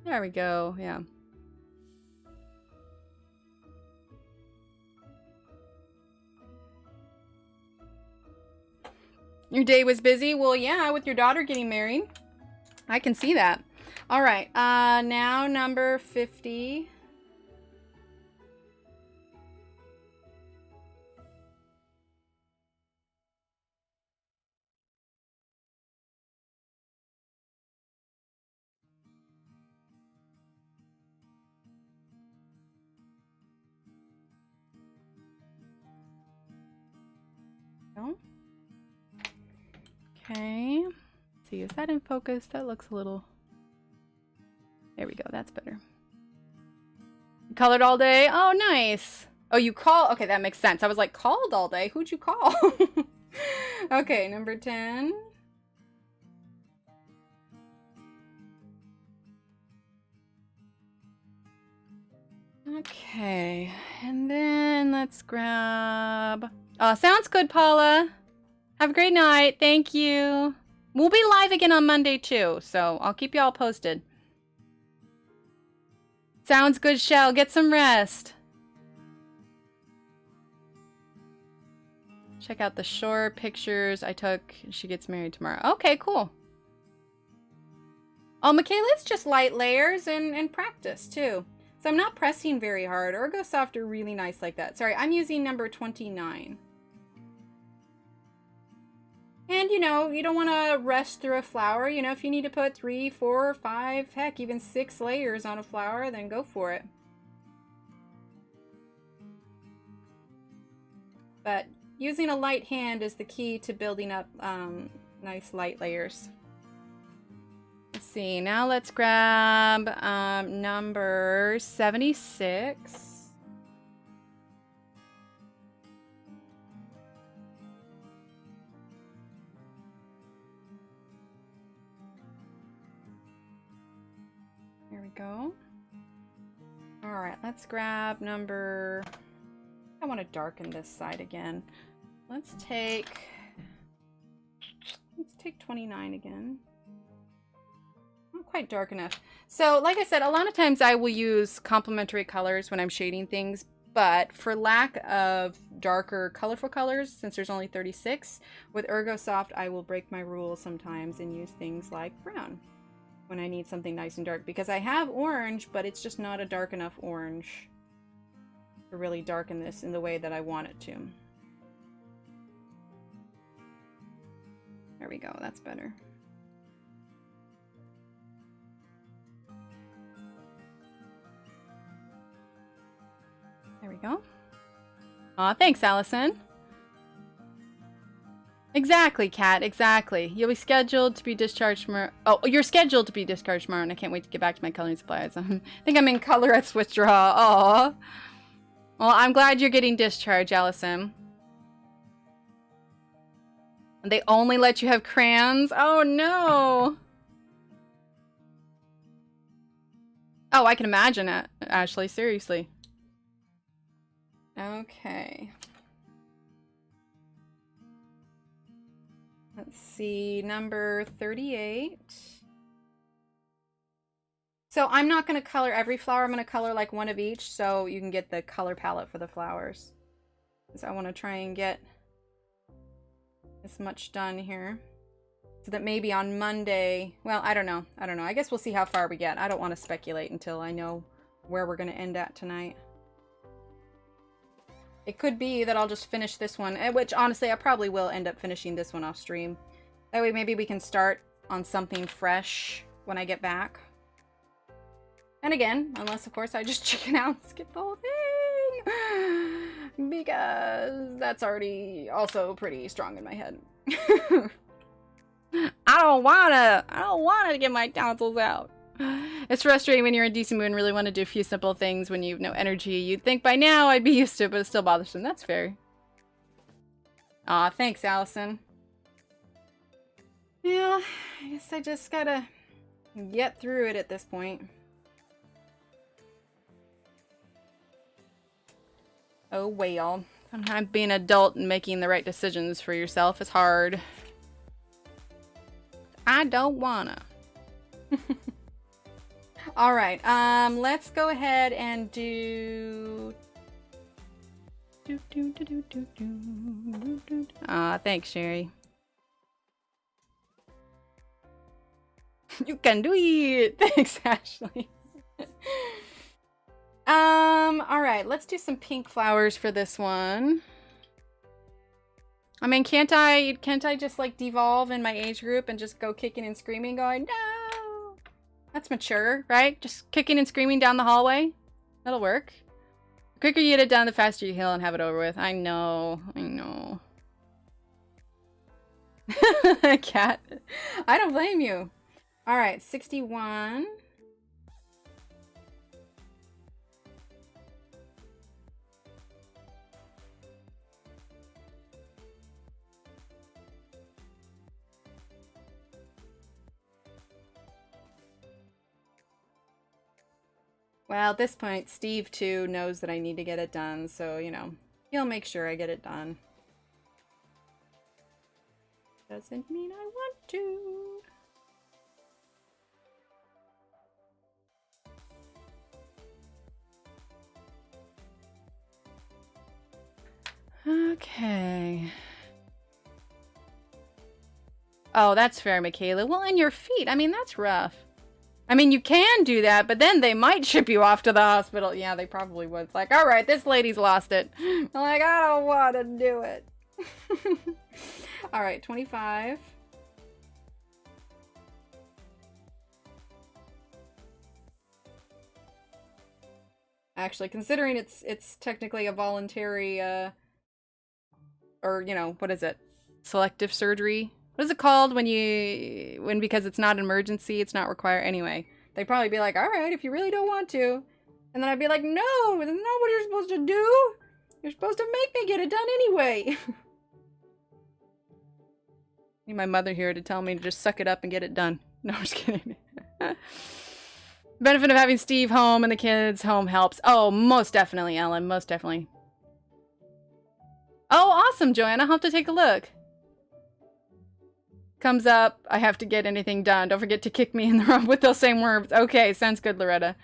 There we go, yeah. Your day was busy? Well, yeah, with your daughter getting married. I can see that. All right, now number 50. Okay. Let's see, is that in focus? That looks a little... There we go, that's better. You colored all day? Oh, nice. Oh, you call... Okay, that makes sense. I was like, called all day? Who'd you call? Okay, number 10. Okay, and then let's grab... Oh, sounds good, Paula. Have a great night. Thank you. We'll be live again on Monday, too, so I'll keep y'all posted. Sounds good, Shell. Get some rest. Check out the shore pictures I took. She gets married tomorrow. Okay, cool. Oh, Michaela, it's just light layers and practice, too. So I'm not pressing very hard. Ergosoft are really nice like that. Sorry, I'm using number 29. And, you know, you don't want to rush through a flower. You know, if you need to put 3, 4, 5, heck, even 6 layers on a flower, then go for it. But using a light hand is the key to building up nice light layers. Let's see, now let's grab number 76. There we go. All right, let's grab number... I want to darken this side again. Let's take 29 again. Not quite dark enough. So, like I said, a lot of times I will use complementary colors when I'm shading things, but for lack of darker, colorful colors, since there's only 36, with Ergosoft, I will break my rules sometimes and use things like brown when I need something nice and dark, because I have orange, but it's just not a dark enough orange to really darken this in the way that I want it to. There we go, that's better. There we go. Aw, thanks, Allison. Exactly, Kat, exactly. You'll be scheduled to be discharged tomorrow. Oh, you're scheduled to be discharged tomorrow, and I can't wait to get back to my coloring supplies. I think I'm in color at Swiss Draw. Aw. Well, I'm glad you're getting discharged, Allison. And they only let you have crayons? Oh, no. Oh, I can imagine it, Ashley. Seriously. Okay. Let's see, number 38. So I'm not going to color every flower. I'm going to color like one of each so you can get the color palette for the flowers. So I want to try and get this much done here. So that maybe on Monday, well, I don't know. I guess we'll see how far we get. I don't want to speculate until I know where we're going to end at tonight. It could be that I'll just finish this one, which honestly I probably will end up finishing this one off stream. That way maybe we can start on something fresh when I get back. And again, unless of course I just chicken out and skip the whole thing. Because that's already also pretty strong in my head. I don't wanna get my tonsils out. It's frustrating when you're in decent mood and really want to do a few simple things when you have no energy. You'd think by now I'd be used to it, but it still bothers them. That's fair. Aw, thanks, Allison. Yeah, I guess I just gotta get through it at this point. Oh well. Sometimes being an adult and making the right decisions for yourself is hard. I don't wanna. Alright, let's go ahead and do... thanks, Sherry. You can do it! Thanks, Ashley. Alright, let's do some pink flowers for this one. I mean, can't I just, like, devolve in my age group and just go kicking and screaming going, no! That's mature, right? Just kicking and screaming down the hallway? That'll work. The quicker you get it done, the faster you heal and have it over with. I know. Cat. I don't blame you. Alright, 61. Well, at this point, Steve, too, knows that I need to get it done, so, you know, he'll make sure I get it done. Doesn't mean I want to. Okay. Oh, that's fair, Michaela. Well, and your feet. I mean, that's rough. I mean, you can do that, but then they might ship you off to the hospital. Yeah, they probably would. It's like, all right, this lady's lost it. I'm like, I don't want to do it. All right, 25. Actually, considering it's technically a voluntary, or, you know, what is it? Selective surgery? What is it called when because it's not an emergency, it's not required anyway? They'd probably be like, all right, if you really don't want to. And then I'd be like, no, that's not what you're supposed to do. You're supposed to make me get it done anyway. Need my mother here to tell me to just suck it up and get it done. No, I'm just kidding. Benefit of having Steve home and the kids home helps. Oh, most definitely, Ellen. Most definitely. Oh, awesome, Joanna. I'll have to take a look. Comes up, I have to get anything done. Don't forget to kick me in the rump with those same words. Okay, sounds good, Loretta.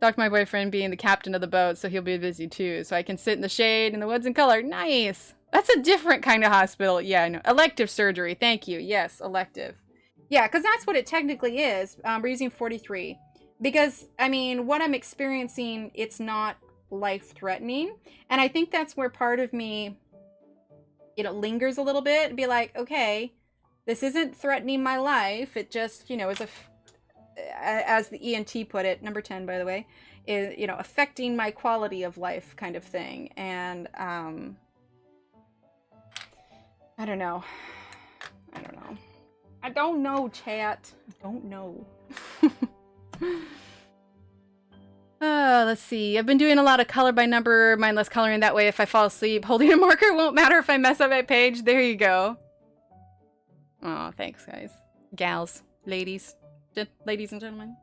Talk to my boyfriend being the captain of the boat, so he'll be busy too. So I can sit in the shade, in the woods, and color. Nice! That's a different kind of hospital. Yeah, I know. Elective surgery. Thank you. Yes, elective. Yeah, because that's what it technically is. We're using 43. Because, I mean, what I'm experiencing, it's not life-threatening. And I think that's where part of me, you know, lingers a little bit and be like, okay, this isn't threatening my life. It just, you know, is as the ENT put it, number 10, by the way, is, you know, affecting my quality of life kind of thing. And, I don't know. I don't know, chat. I don't know. Let's see. I've been doing a lot of color by number, mindless coloring. That way, if I fall asleep, holding a marker won't matter if I mess up my page. There you go. Oh, thanks, guys. Gals. Ladies. Ladies and gentlemen.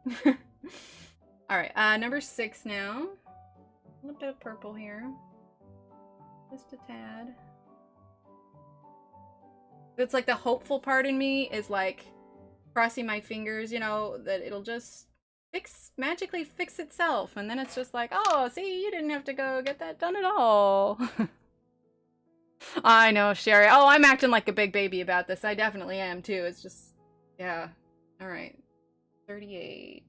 Alright, number 6 now. A little bit of purple here. Just a tad. It's like the hopeful part in me is like crossing my fingers, you know, that it'll just magically fix itself. And then it's just like, oh, see, you didn't have to go get that done at all. I know, Sherry. Oh, I'm acting like a big baby about this. I definitely am, too. It's just, yeah. All right. 38.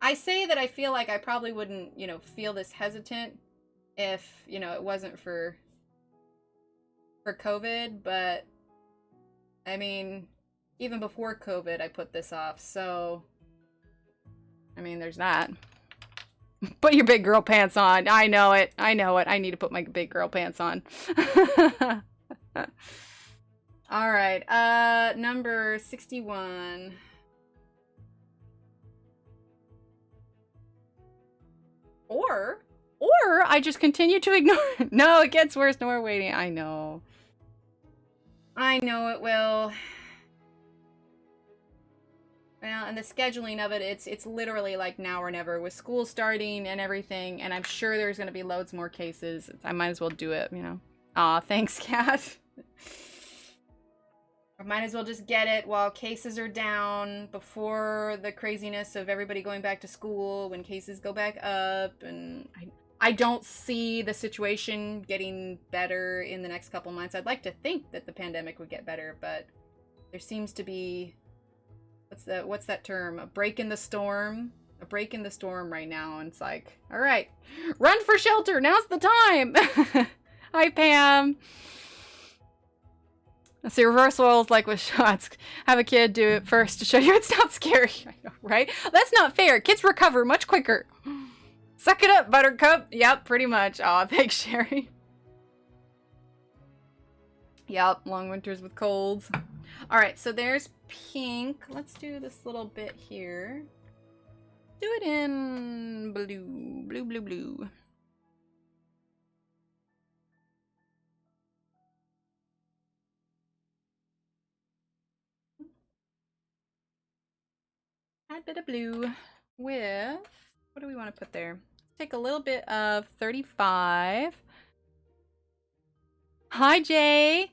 I say that I feel like I probably wouldn't, feel this hesitant if, it wasn't for COVID, but I mean, even before COVID, I put this off. So, I mean, there's that. Put your big girl pants on. I know it. I know it. I need to put my big girl pants on. All right. Number 61. Or I just continue to ignore it. No, it gets worse. No more waiting. I know. I know it will. Well, and the scheduling of it, it's literally like now or never with school starting and everything, and I'm sure there's going to be loads more cases. I might as well do it, Aw, thanks, Kat. I might as well just get it while cases are down, before the craziness of everybody going back to school, when cases go back up, and I don't see the situation getting better in the next couple months. I'd like to think that the pandemic would get better, but there seems to be... what's that term? A break in the storm? A break in the storm right now, and it's like, all right, run for shelter, now's the time. Hi, Pam. See, reversal is like with shots. Have a kid do it first to show you it's not scary. I know, right? That's not fair. Kids recover much quicker. Suck it up, Buttercup. Yep, pretty much. Aw, thanks, Sherry. Yep, long winters with colds. All right, so there's pink. Let's do this little bit here. Do it in blue, blue, blue, blue. Add a bit of blue with, what do we want to put there? Take a little bit of 35. Hi, Jay.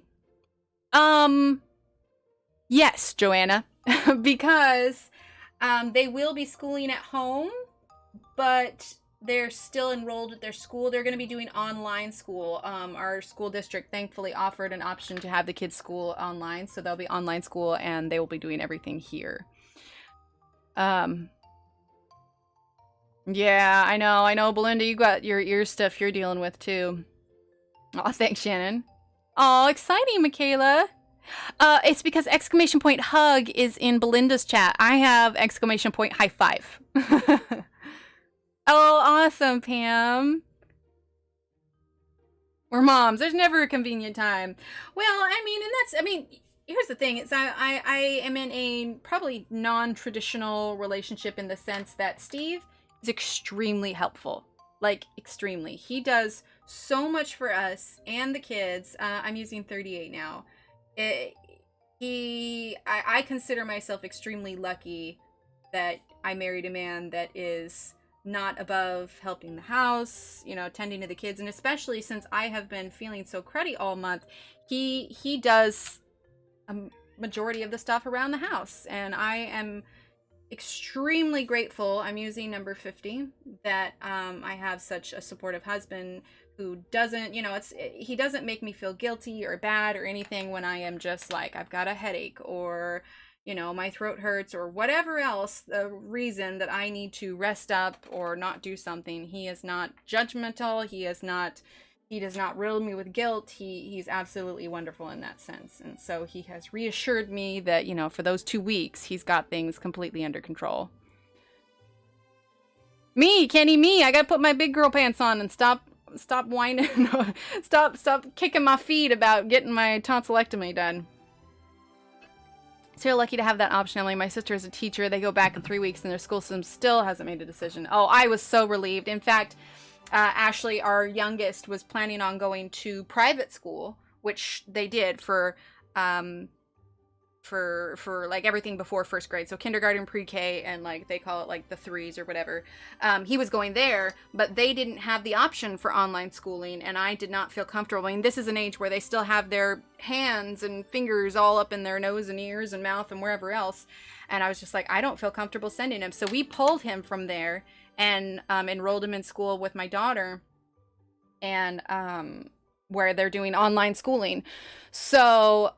Yes, Joanna, because they will be schooling at home, but they're still enrolled at their school. They're going to be doing online school. Our school district thankfully offered an option to have the kids school online, so they'll be online school and they will be doing everything here. Yeah, I know, Belinda, you got your ear stuff you're dealing with too. Oh, thanks, Shannon. Oh, exciting, Michaela. It's because exclamation point hug is in Belinda's chat. I have exclamation point high five. Oh, awesome, Pam. We're moms. There's never a convenient time. Well, I mean, here's the thing. It's I am in a probably non-traditional relationship in the sense that Steve is extremely helpful. Like, extremely. He does so much for us and the kids. I'm using 38 now. I consider myself extremely lucky that I married a man that is not above helping the house, tending to the kids, and especially since I have been feeling so cruddy all month, he does a majority of the stuff around the house, and I am extremely grateful. I'm using number 50, that I have such a supportive husband who doesn't, he doesn't make me feel guilty or bad or anything when I am just like, I've got a headache, or my throat hurts, or whatever else the reason that I need to rest up or not do something. He is not judgmental. He does not riddle me with guilt. He's absolutely wonderful in that sense. And so he has reassured me that, for those 2 weeks, he's got things completely under control. Me, Kenny, me. I gotta put my big girl pants on and stop whining. stop kicking my feet about getting my tonsillectomy done. So you're lucky to have that option, Emily. My sister is a teacher. They go back in 3 weeks and their school system still hasn't made a decision. Oh, I was so relieved. In fact, Ashley, our youngest, was planning on going to private school, which they did for like everything before first grade. So kindergarten, pre-K, and like they call it like the threes or whatever. He was going there, but they didn't have the option for online schooling, and I did not feel comfortable. I mean, this is an age where they still have their hands and fingers all up in their nose and ears and mouth and wherever else. And I was just like, I don't feel comfortable sending him. So we pulled him from there and enrolled him in school with my daughter. and where they're doing online schooling. So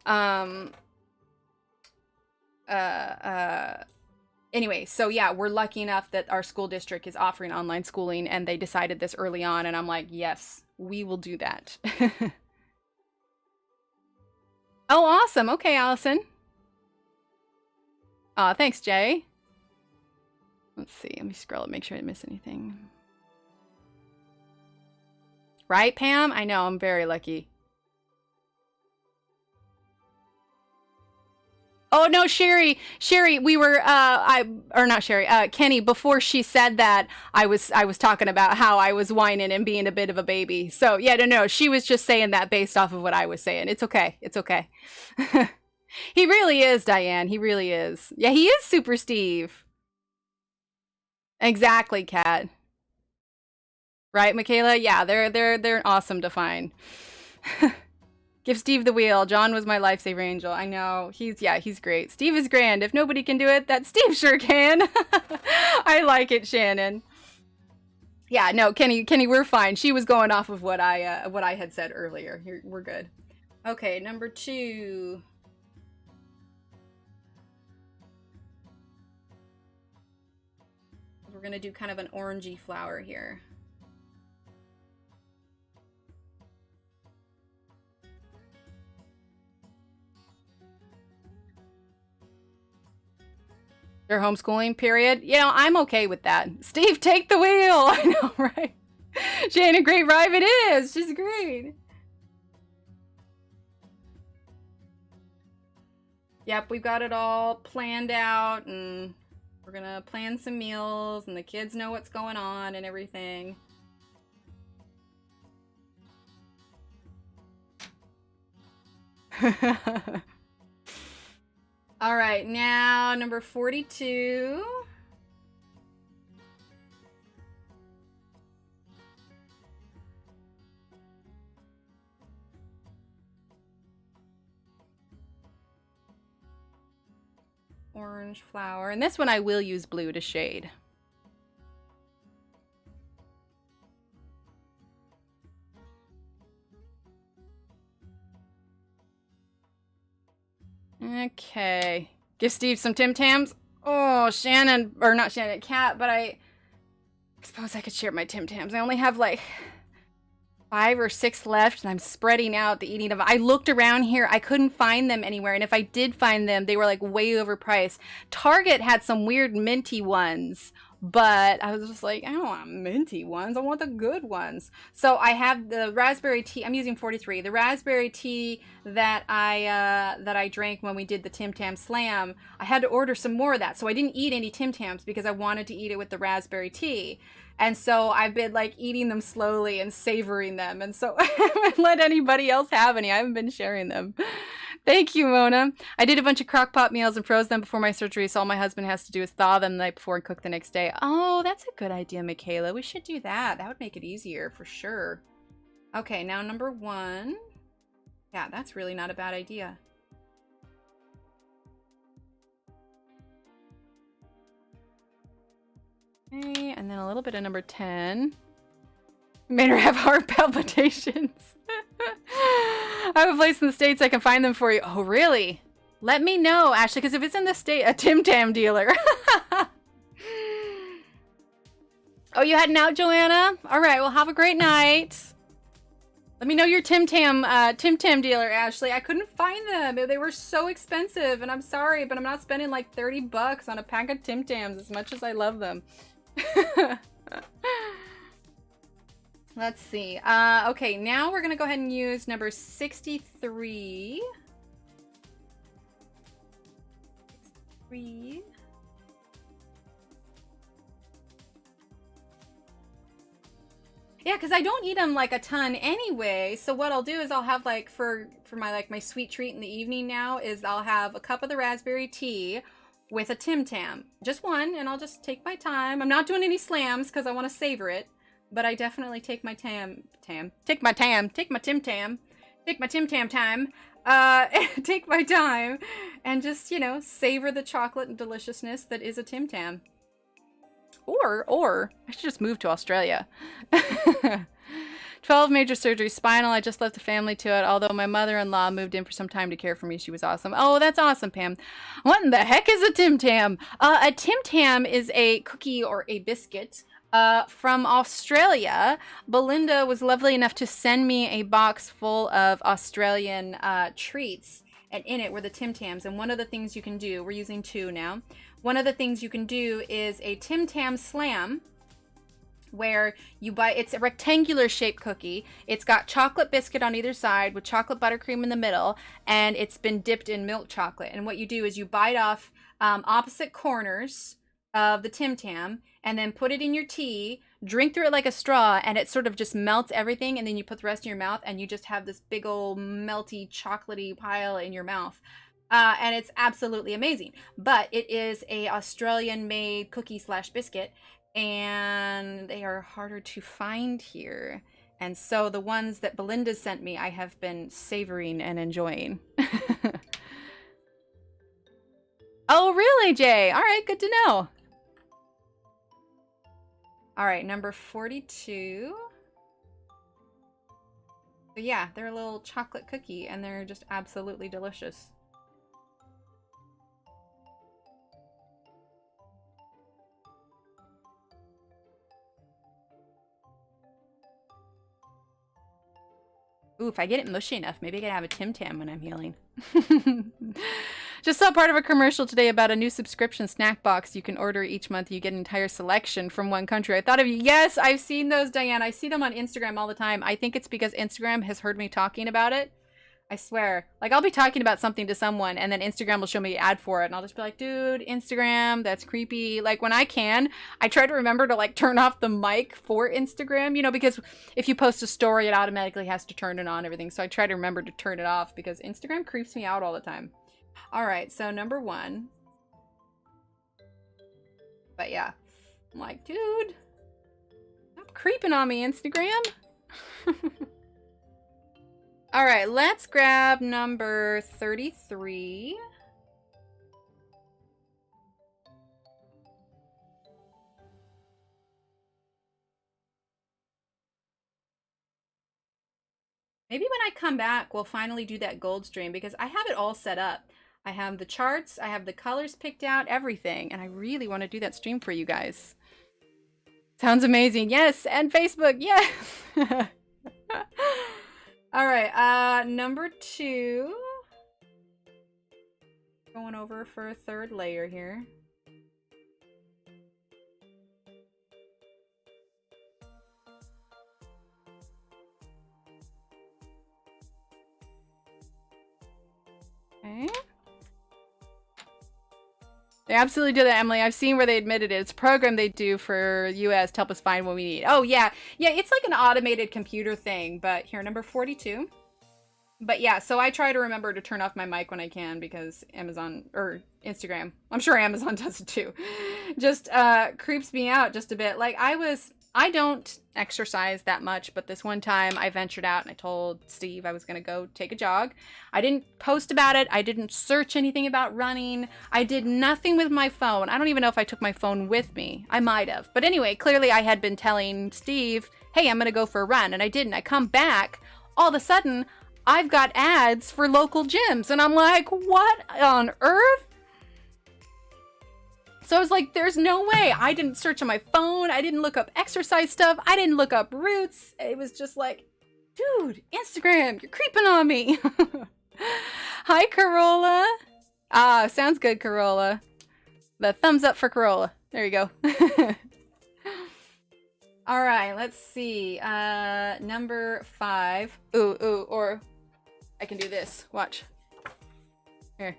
anyway, so yeah, we're lucky enough that our school district is offering online schooling, and they decided this early on, and I'm like, yes, we will do that. Oh, awesome. Okay, Allison. Thanks, Jay. Let's see. Let me scroll and make sure I didn't miss anything. Right, Pam? I know. I'm very lucky. Oh no, Sherry, we were not Sherry, Kenny, before she said that, I was talking about how I was whining and being a bit of a baby. So yeah, no, she was just saying that based off of what I was saying. It's okay. It's okay. He really is, Diane. He really is. Yeah, he is Super Steve. Exactly, Kat. Right, Michaela? Yeah, they're awesome to find. Give Steve the wheel. John was my lifesaver angel. I know. He's great. Steve is grand. If nobody can do it, that Steve sure can. I like it, Shannon. Yeah, no, Kenny, we're fine. She was going off of what I had said earlier. We're good. Okay, number 2. We're gonna do kind of an orangey flower here. Their homeschooling period. You know, I'm okay with that. Steve, take the wheel. I know, right? Shannon, great vibe it is. She's great. Yep, we've got it all planned out, and we're gonna plan some meals, and the kids know what's going on and everything. All right, now number 42. Orange flower. And this one I will use blue to shade. Okay. Give Steve some Tim Tams. Oh, Shannon, or not Shannon, Kat, but I suppose I could share my Tim Tams. I only have like 5 or 6 left, and I'm spreading out the eating of. I looked around here, I couldn't find them anywhere, and if I did find them, they were like way overpriced. Target had some weird minty ones, but I was just like, I don't want minty ones, I want the good ones. So I have the raspberry tea. I'm using 43. The raspberry tea that I drank when we did the Tim Tam Slam, I had to order some more of that, so I didn't eat any Tim Tams because I wanted to eat it with the raspberry tea. And so I've been like eating them slowly and savoring them. And so I haven't let anybody else have any. I haven't been sharing them. Thank you, Mona. I did a bunch of crock pot meals and froze them before my surgery, so all my husband has to do is thaw them the night before and cook the next day. Oh, that's a good idea, Michaela. We should do that. That would make it easier for sure. Okay, now number 1. Yeah, that's really not a bad idea. Okay, and then a little bit of number 10. Made her have heart palpitations. I have a place in the States I can find them for you. Oh, really? Let me know, Ashley, because if it's in the state, a Tim Tam dealer. Oh, you heading out, Joanna? All right, well, have a great night. Let me know your Tim Tam dealer, Ashley. I couldn't find them. They were so expensive, and I'm sorry, but I'm not spending like 30 bucks on a pack of Tim Tams as much as I love them. Let's see. Okay, now we're gonna go ahead and use number 63. 63. Yeah, because I don't eat them like a ton anyway. So what I'll do is I'll have like for my sweet treat in the evening now is I'll have a cup of the raspberry tea with a Tim Tam. Just one, and I'll just take my time. I'm not doing any slams because I want to savor it. But I definitely take my Tim Tam, take my Tim Tam time, take my time, and just, you know, savor the chocolate and deliciousness that is a Tim Tam. Or, I should just move to Australia. 12 major surgeries, spinal. I just left the family to it, although my mother-in-law moved in for some time to care for me. She was awesome. Oh, that's awesome, Pam. What in the heck is a Tim Tam? A Tim Tam is a cookie or a biscuit from Australia. Belinda was lovely enough to send me a box full of Australian treats, and in it were the Tim Tams. And one of the things you can do, we're using 2 now. One of the things you can do is a Tim Tam Slam, where you buy, it's a rectangular shaped cookie. It's got chocolate biscuit on either side with chocolate buttercream in the middle, and it's been dipped in milk chocolate. And what you do is you bite off opposite corners of the Tim Tam and then put it in your tea, drink through it like a straw, and it sort of just melts everything, and then you put the rest in your mouth and you just have this big old melty chocolatey pile in your mouth. And it's absolutely amazing. But it is a Australian made cookie slash biscuit, and they are harder to find here. And so the ones that Belinda sent me, I have been savoring and enjoying. Oh, really, Jay? All right, good to know. All right, number 42. So yeah, they're a little chocolate cookie, and they're just absolutely delicious. Ooh, if I get it mushy enough, maybe I can have a Tim Tam when I'm healing. Just saw part of a commercial today about a new subscription snack box you can order each month. You get an entire selection from one country. I thought of you. Yes, I've seen those, Diane. I see them on Instagram all the time. I think it's because Instagram has heard me talking about it. I swear. Like, I'll be talking about something to someone, and then Instagram will show me an ad for it, and I'll just be like, dude, Instagram, that's creepy. Like, when I can, I try to remember to, like, turn off the mic for Instagram, you know, because if you post a story, it automatically has to turn it on and everything. So I try to remember to turn it off because Instagram creeps me out all the time. All right, so number 1. But yeah, I'm like, dude, stop creeping on me, Instagram. All right, let's grab number 33. Maybe when I come back, we'll finally do that gold stream because I have it all set up. I have the charts, I have the colors picked out, everything, and I really want to do that stream for you guys. Sounds amazing. Yes, and Facebook, yes. All right, number 2. Going over for a 3rd layer here. Okay. They absolutely do that, Emily. I've seen where they admitted it. It's a program they do for US to help us find what we need. Oh, yeah. Yeah, it's like an automated computer thing. But here, number 42. But yeah, so I try to remember to turn off my mic when I can because Amazon, or Instagram, I'm sure Amazon does it too, just creeps me out just a bit. Like, I don't exercise that much, but this one time I ventured out and I told Steve I was going to go take a jog. I didn't post about it. I didn't search anything about running. I did nothing with my phone. I don't even know if I took my phone with me. I might have. But anyway, clearly I had been telling Steve, hey, I'm going to go for a run. And I didn't. I come back. All of a sudden, I've got ads for local gyms. And I'm like, what on earth? So I was like, there's no way. I didn't search on my phone. I didn't look up exercise stuff. I didn't look up routes. It was just like, dude, Instagram, you're creeping on me. Hi, Corolla. Ah, sounds good, Corolla. The thumbs up for Corolla. There you go. All right, let's see. Number 5. Ooh, or I can do this. Watch. Here.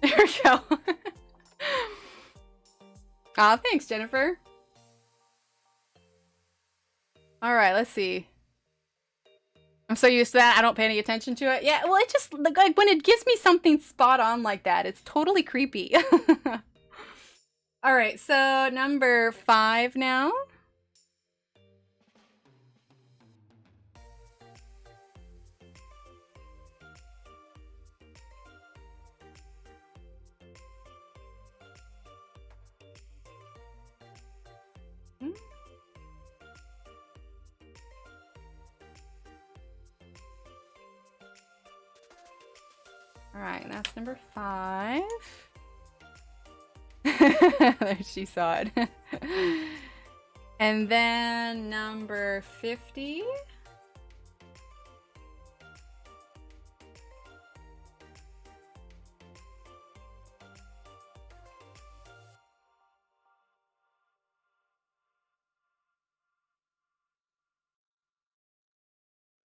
There we go. Aw, thanks, Jennifer. All right, let's see. I'm so used to that, I don't pay any attention to it. Yeah, well, it just, like, when it gives me something spot on like that, it's totally creepy. All right, so number 5 now. All right, that's number 5. There, she saw it. And then number 50.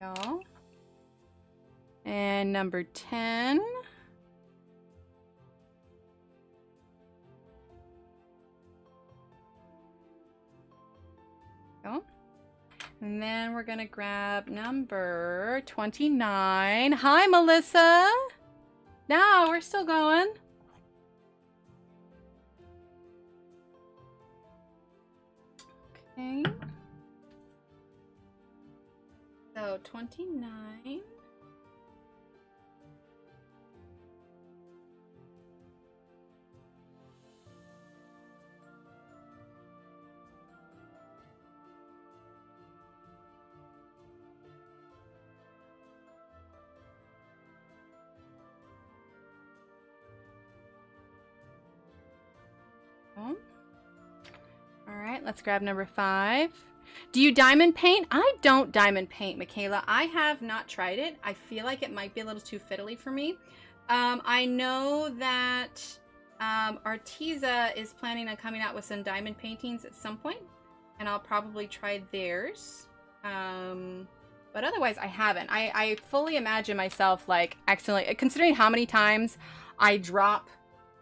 Go. And number 10. Go. And then we're gonna grab number 29. Hi, Melissa. No, we're still going. Okay. So 29. All right, let's grab number 5. Do you diamond paint? I don't diamond paint, Michaela. I have not tried it. I feel like it might be a little too fiddly for me. I know that Arteza is planning on coming out with some diamond paintings at some point, and I'll probably try theirs. But otherwise, I haven't. I fully imagine myself like accidentally, considering how many times I drop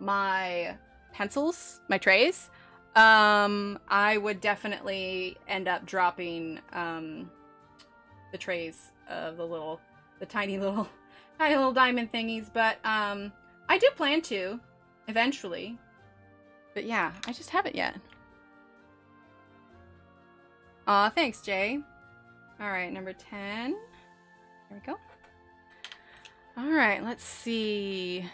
my pencils, my trays. I would definitely end up dropping the trays of the tiny little diamond thingies, but I do plan to eventually. But yeah, I just haven't yet. Aw, thanks, Jay. All right, number 10. There we go. All right, let's see.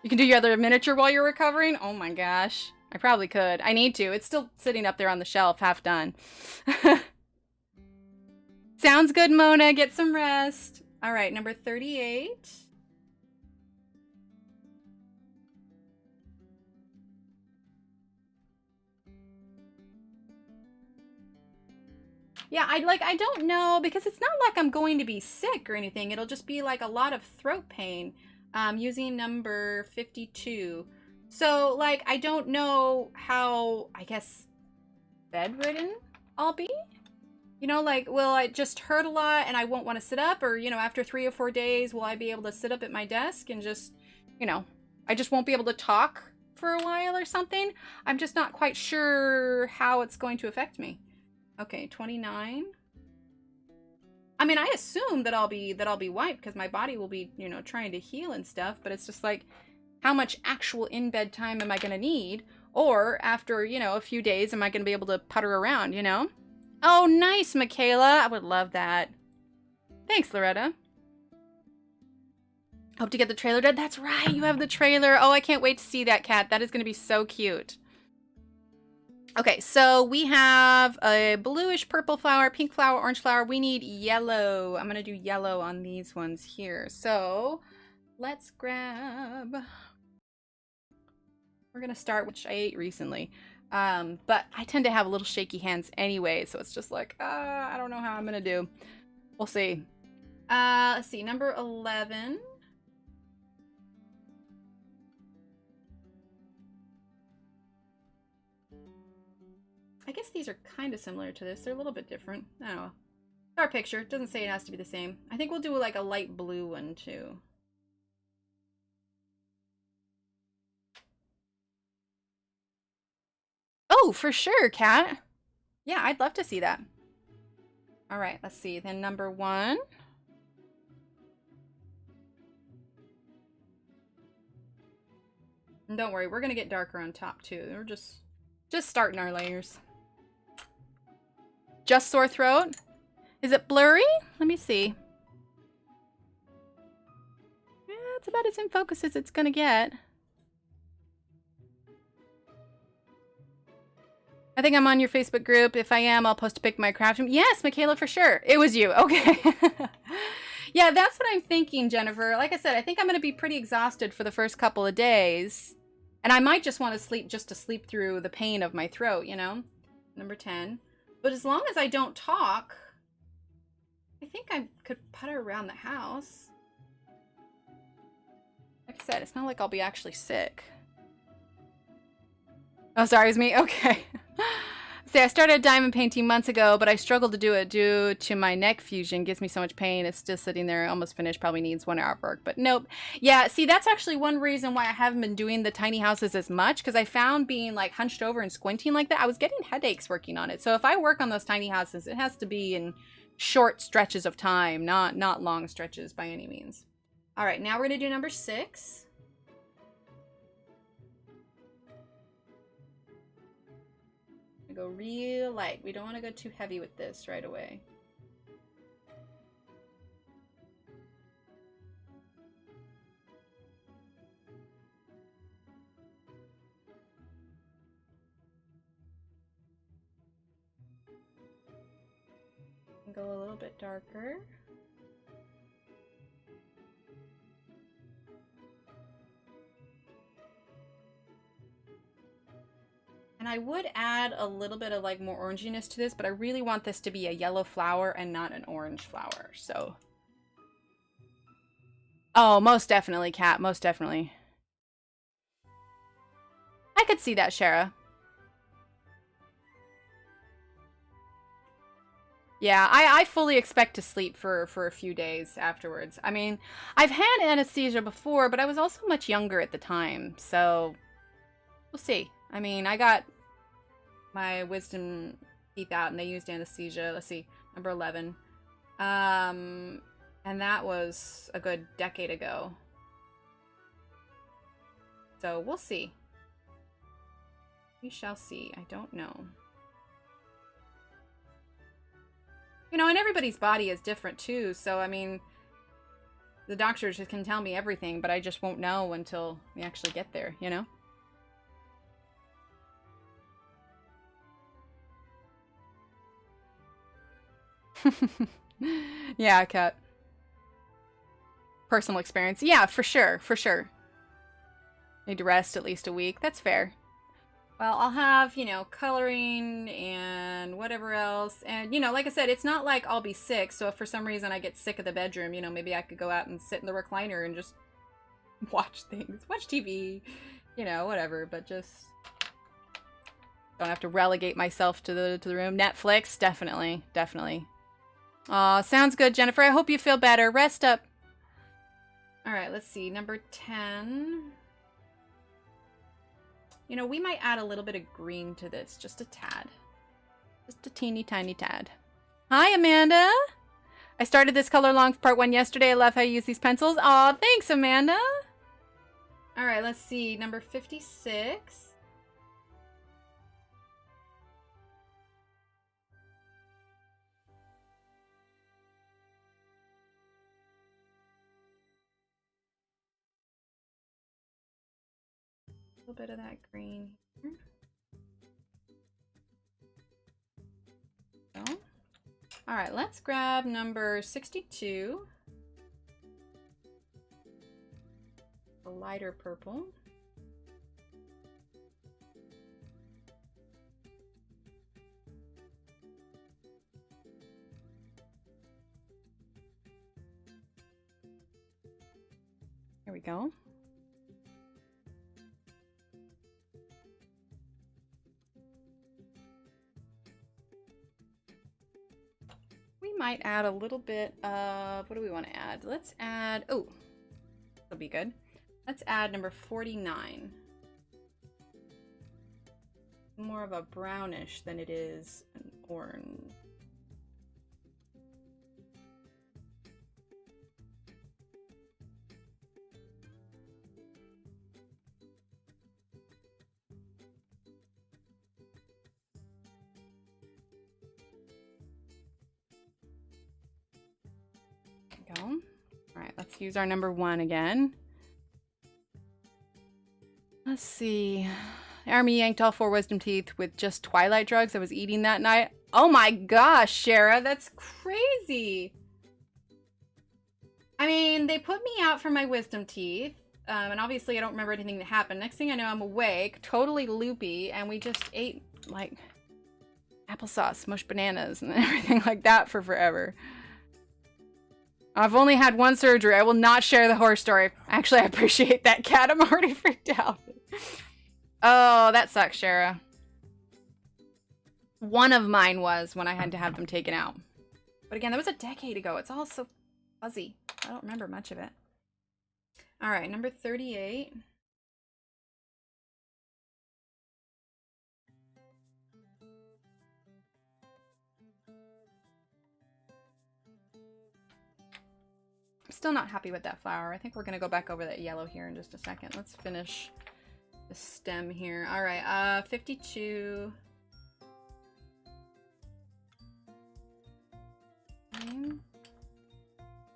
You can do your other miniature while you're recovering? Oh my gosh. I probably could. I need to. It's still sitting up there on the shelf, half done. Sounds good, Mona. Get some rest. All right, number 38. Yeah, I don't know, because it's not like I'm going to be sick or anything. It'll just be like a lot of throat pain. Using number 52. So, like, I don't know how, I guess, bedridden I'll be. You know, like, will I just hurt a lot and I won't want to sit up? Or, you know, after 3 or 4 days, will I be able to sit up at my desk and just, you know, I just won't be able to talk for a while or something? I'm just not quite sure how it's going to affect me. Okay, 29. I mean, I assume that I'll be wiped because my body will be, you know, trying to heal and stuff, but it's just like, how much actual in-bed time am I going to need? Or after, you know, a few days, am I going to be able to putter around, you know? Oh, nice, Michaela. I would love that. Thanks, Loretta. Hope to get the trailer done. That's right, you have the trailer. Oh, I can't wait to see that, Kat. That is going to be so cute. Okay, so we have a bluish purple flower, pink flower, orange flower. We need yellow. I'm going to do yellow on these ones here. So let's grab... We're going to start, which I ate recently. But I tend to have a little shaky hands anyway, so it's just like, I don't know how I'm going to do. We'll see. Let's see, number 11. I guess these are kind of similar to this. They're a little bit different. I don't know. Our picture. It doesn't say it has to be the same. I think we'll do like a light blue one too. Oh, for sure, Kat. Yeah, I'd love to see that. All right, let's see. Then number 1. And don't worry, we're going to get darker on top too. We're just starting our layers. Just sore throat? Is it blurry? Let me see. Yeah, it's about as in focus as it's gonna get. I think I'm on your Facebook group. If I am, I'll post a pic of my craft room. Yes, Michaela, for sure. It was you. Okay. Yeah, that's what I'm thinking, Jennifer. Like I said, I think I'm going to be pretty exhausted for the first couple of days. And I might just want to sleep just to sleep through the pain of my throat, you know? Number 10. But as long as I don't talk, I think I could putter around the house. Like I said, it's not like I'll be actually sick. Oh, sorry, it was me? Okay. See, I started diamond painting months ago, but I struggled to do it due to my neck fusion. It gives me so much pain. It's still sitting there, almost finished, probably needs 1 hour of work. But nope. Yeah, see, that's actually one reason why I haven't been doing the tiny houses as much, because I found being like hunched over and squinting like that, I was getting headaches working on it. So if I work on those tiny houses, it has to be in short stretches of time, not long stretches by any means. All right, now we're going to do number 6. Go real light. We don't want to go too heavy with this right away. Go a little bit darker. And I would add a little bit of like more oranginess to this, but I really want this to be a yellow flower and not an orange flower. So, oh, most definitely, Kat, most definitely. I could see that, Shara. Yeah, I fully expect to sleep for a few days afterwards. I mean, I've had anesthesia before, but I was also much younger at the time, so we'll see. I mean, I got my wisdom teeth out and they used anesthesia. Let's see, number 11. And that was a good decade ago. So we'll see. We shall see. I don't know. You know, and everybody's body is different too. So, I mean, the doctors just can tell me everything, but I just won't know until we actually get there, you know? Yeah, Kat. Personal experience. Yeah, for sure, for sure. Need to rest at least a week. That's fair. Well, I'll have, you know, coloring and whatever else. And, you know, like I said, it's not like I'll be sick. So if for some reason I get sick of the bedroom, you know, maybe I could go out and sit in the recliner and just watch things. Watch TV, you know, whatever. But just don't have to relegate myself to the room. Netflix, definitely, definitely. Aw, sounds good, Jennifer. I hope you feel better. Rest up. All right, let's see. Number 10. You know, we might add a little bit of green to this. Just a tad. Just a teeny tiny tad. Hi, Amanda. I started this color along part 1 yesterday. I love how you use these pencils. Aw, thanks, Amanda. All right, let's see. Number 56. A little bit of that green here. So, all right, let's grab number 62. A lighter purple. There we go. We might add a little bit of, what do we want to add? Let's add, oh, that'll be good. Let's add number 49. More of a brownish than it is an orange. Go. All right, let's use our number 1 again. Let's see. Army yanked all 4 wisdom teeth with just twilight drugs I was eating that night. Oh my gosh, Shara, that's crazy. I mean, they put me out for my wisdom teeth. And obviously I don't remember anything that happened. Next thing I know, I'm awake, totally loopy, and we just ate, like, applesauce, mushed bananas, and everything like that for forever. I've only had one surgery. I will not share the horror story. Actually, I appreciate that, cat. I'm already freaked out. Oh, that sucks, Shara. One of mine was when I had to have them taken out. But again, that was a decade ago. It's all so fuzzy. I don't remember much of it. All right, number 38. I'm still not happy with that flower. I think we're gonna go back over that yellow here in just a second. Let's finish the stem here. All right, 52.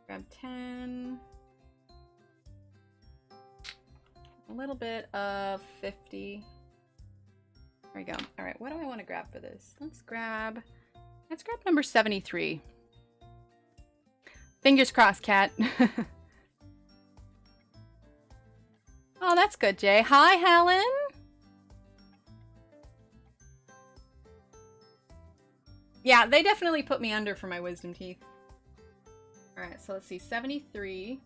Grab 10. A little bit of 50. There we go. All right, what do I want to grab for this? Let's grab number 73. Fingers crossed, cat. Oh, that's good, Jay. Hi, Helen. Yeah, they definitely put me under for my wisdom teeth. All right, so let's see, 73.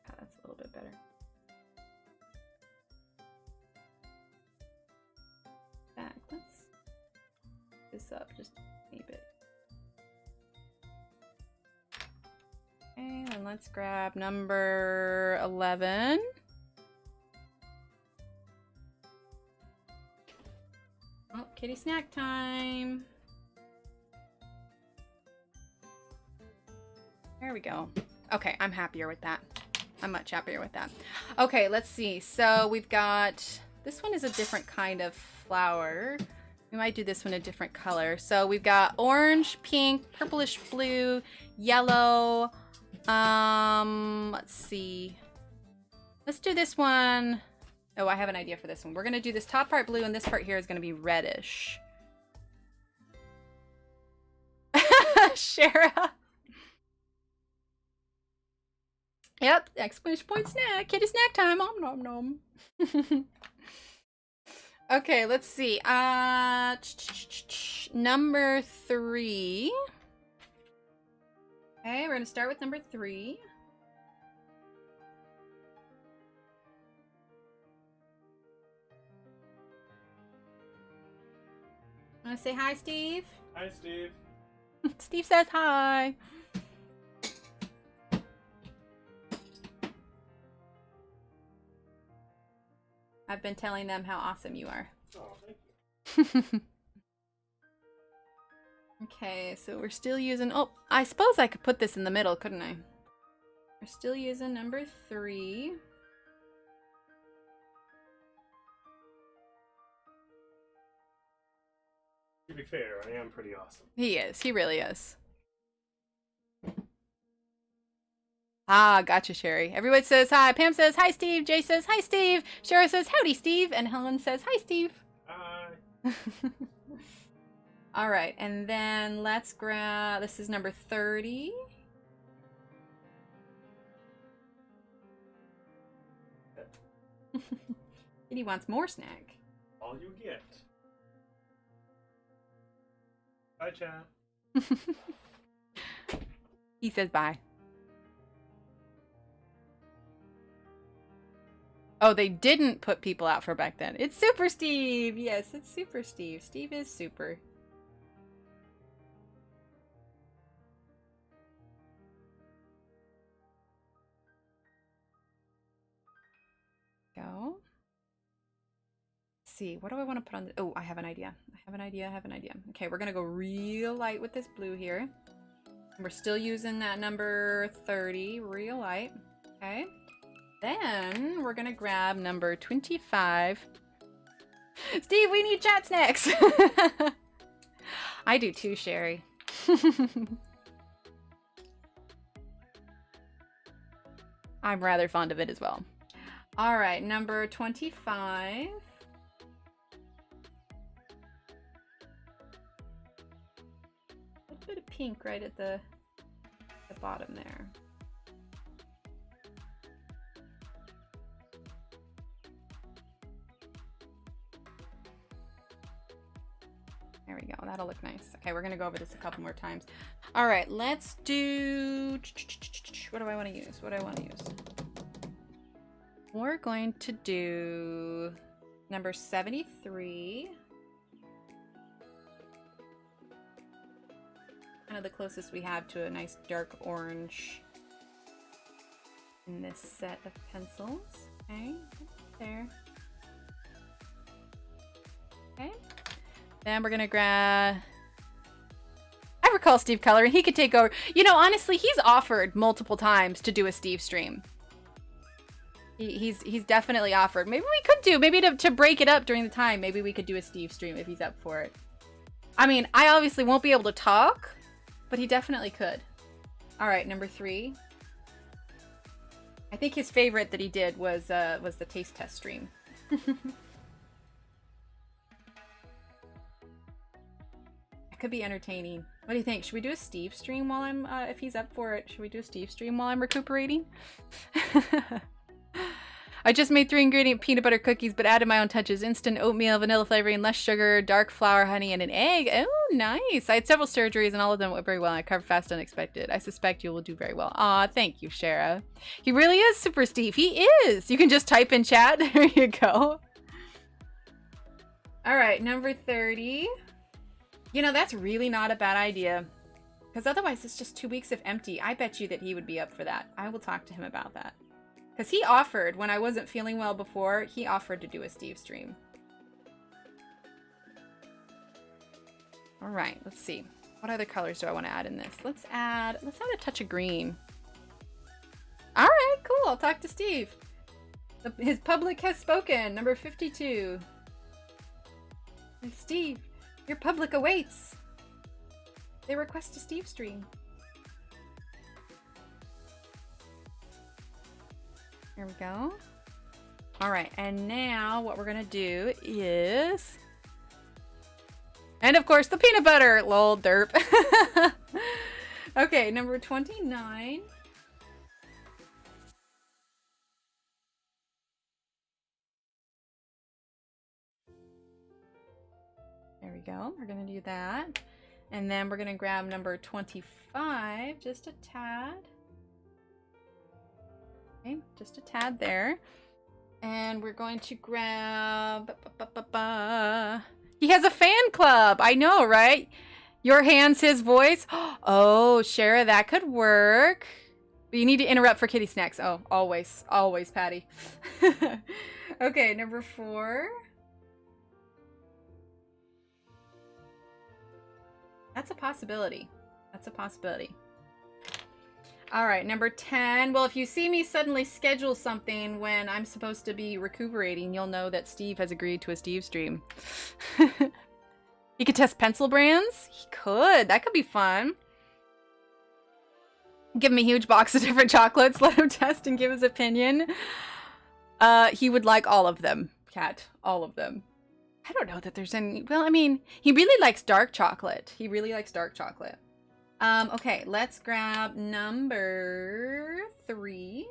Oh, that's a little bit better. Back, let's this up just a bit. Okay, then let's grab number 11. Oh, kitty snack time. There we go. Okay, I'm happier with that. I'm much happier with that. Okay, let's see. So we've got, this one is a different kind of flower. We might do this one a different color. So we've got orange, pink, purplish blue, yellow. Let's see. Let's do this one. Oh, I have an idea for this one. We're going to do this top part blue, and this part here is going to be reddish. Shara. Yep, exclamation point snack. Kitty snack time. Om nom nom. Okay, let's see. Number 3. Okay, we're going to start with number 3. Want to say hi, Steve? Hi, Steve. Steve says hi. I've been telling them how awesome you are. Oh, thank you. Okay, so we're still using... Oh, I suppose I could put this in the middle, couldn't I? We're still using number 3. To be fair, I am pretty awesome. He is. He really is. Ah, gotcha, Sherry. Everyone says hi. Pam says hi, Steve. Jay says hi, Steve. Shara says howdy, Steve. And Helen says hi, Steve. Hi. All right, and then let's grab... This is number 30. Kitty wants more snack. All you get. Bye, chat. He says bye. Oh, they didn't put people out for back then. It's Super Steve. Yes, it's Super Steve. Steve is super. Go. Let's see, what do I want to put on the... Oh, I have an idea. I have an idea. Okay, we're gonna go real light with this blue here. We're still using that number 30, real light. Okay. Then we're gonna grab number 25. Steve, we need chat snacks. I do too, Sherry. I'm rather fond of it as well. All right, number 25. bit of pink right at the bottom there. There we go. That'll look nice. Okay, we're gonna go over this a couple more times. All right, let's do. What do I want to use? What do I want to use? We're going to do number 73. Kind of the closest we have to a nice dark orange in this set of pencils. Okay, there. Okay. Then we're gonna grab. I recall Steve Color, and he could take over. You know, honestly, he's offered multiple times to do a Steve stream. He's definitely offered. Maybe we could do, maybe to break it up during the time, maybe we could do a Steve stream if he's up for it. I mean, I obviously won't be able to talk, but he definitely could. All right, number 3. I think his favorite that he did was the taste test stream. It could be entertaining. What do you think? Should we do a Steve stream while I'm, if he's up for it, should we do a Steve stream while I'm recuperating? I just made 3-ingredient peanut butter cookies, but added my own touches. Instant oatmeal, vanilla flavoring, less sugar, dark flour, honey, and an egg. Oh, nice. I had several surgeries, and all of them went very well. I recovered fast and unexpected. I suspect you will do very well. Aw, thank you, Shara. He really is Super Steve. He is. You can just type in chat. There you go. All right, number 30. You know, that's really not a bad idea. Because otherwise, it's just 2 weeks of empty. I bet you that he would be up for that. I will talk to him about that. Because he offered, when I wasn't feeling well before, he offered to do a Steve stream. All right, let's see. What other colors do I want to add in this? Let's add a touch of green. All right, cool. I'll talk to Steve. His public has spoken. Number 52. Hey, Steve, your public awaits. They request a Steve stream. Here we go. All right, and now what we're gonna do is, and of course the peanut butter, lol, derp. Okay, number 29. There we go, we're gonna do that. And then we're gonna grab number 25, just a tad. Okay, just a tad there. And we're going to grab... He has a fan club! I know, right? Your hands, his voice. Oh, Shara, that could work. But you need to interrupt for kitty snacks. Oh, always. Always, Patty. Okay, number 4. That's a possibility. That's a possibility. All right, number 10. Well, if you see me suddenly schedule something when I'm supposed to be recuperating, you'll know that Steve has agreed to a Steve stream. He could test pencil brands. He could. That could be fun. Give him a huge box of different chocolates. Let him test and give his opinion. He would like all of them, Kat. All of them. I don't know that there's any... Well, I mean, he really likes dark chocolate. He really likes dark chocolate. Okay, let's grab number 3.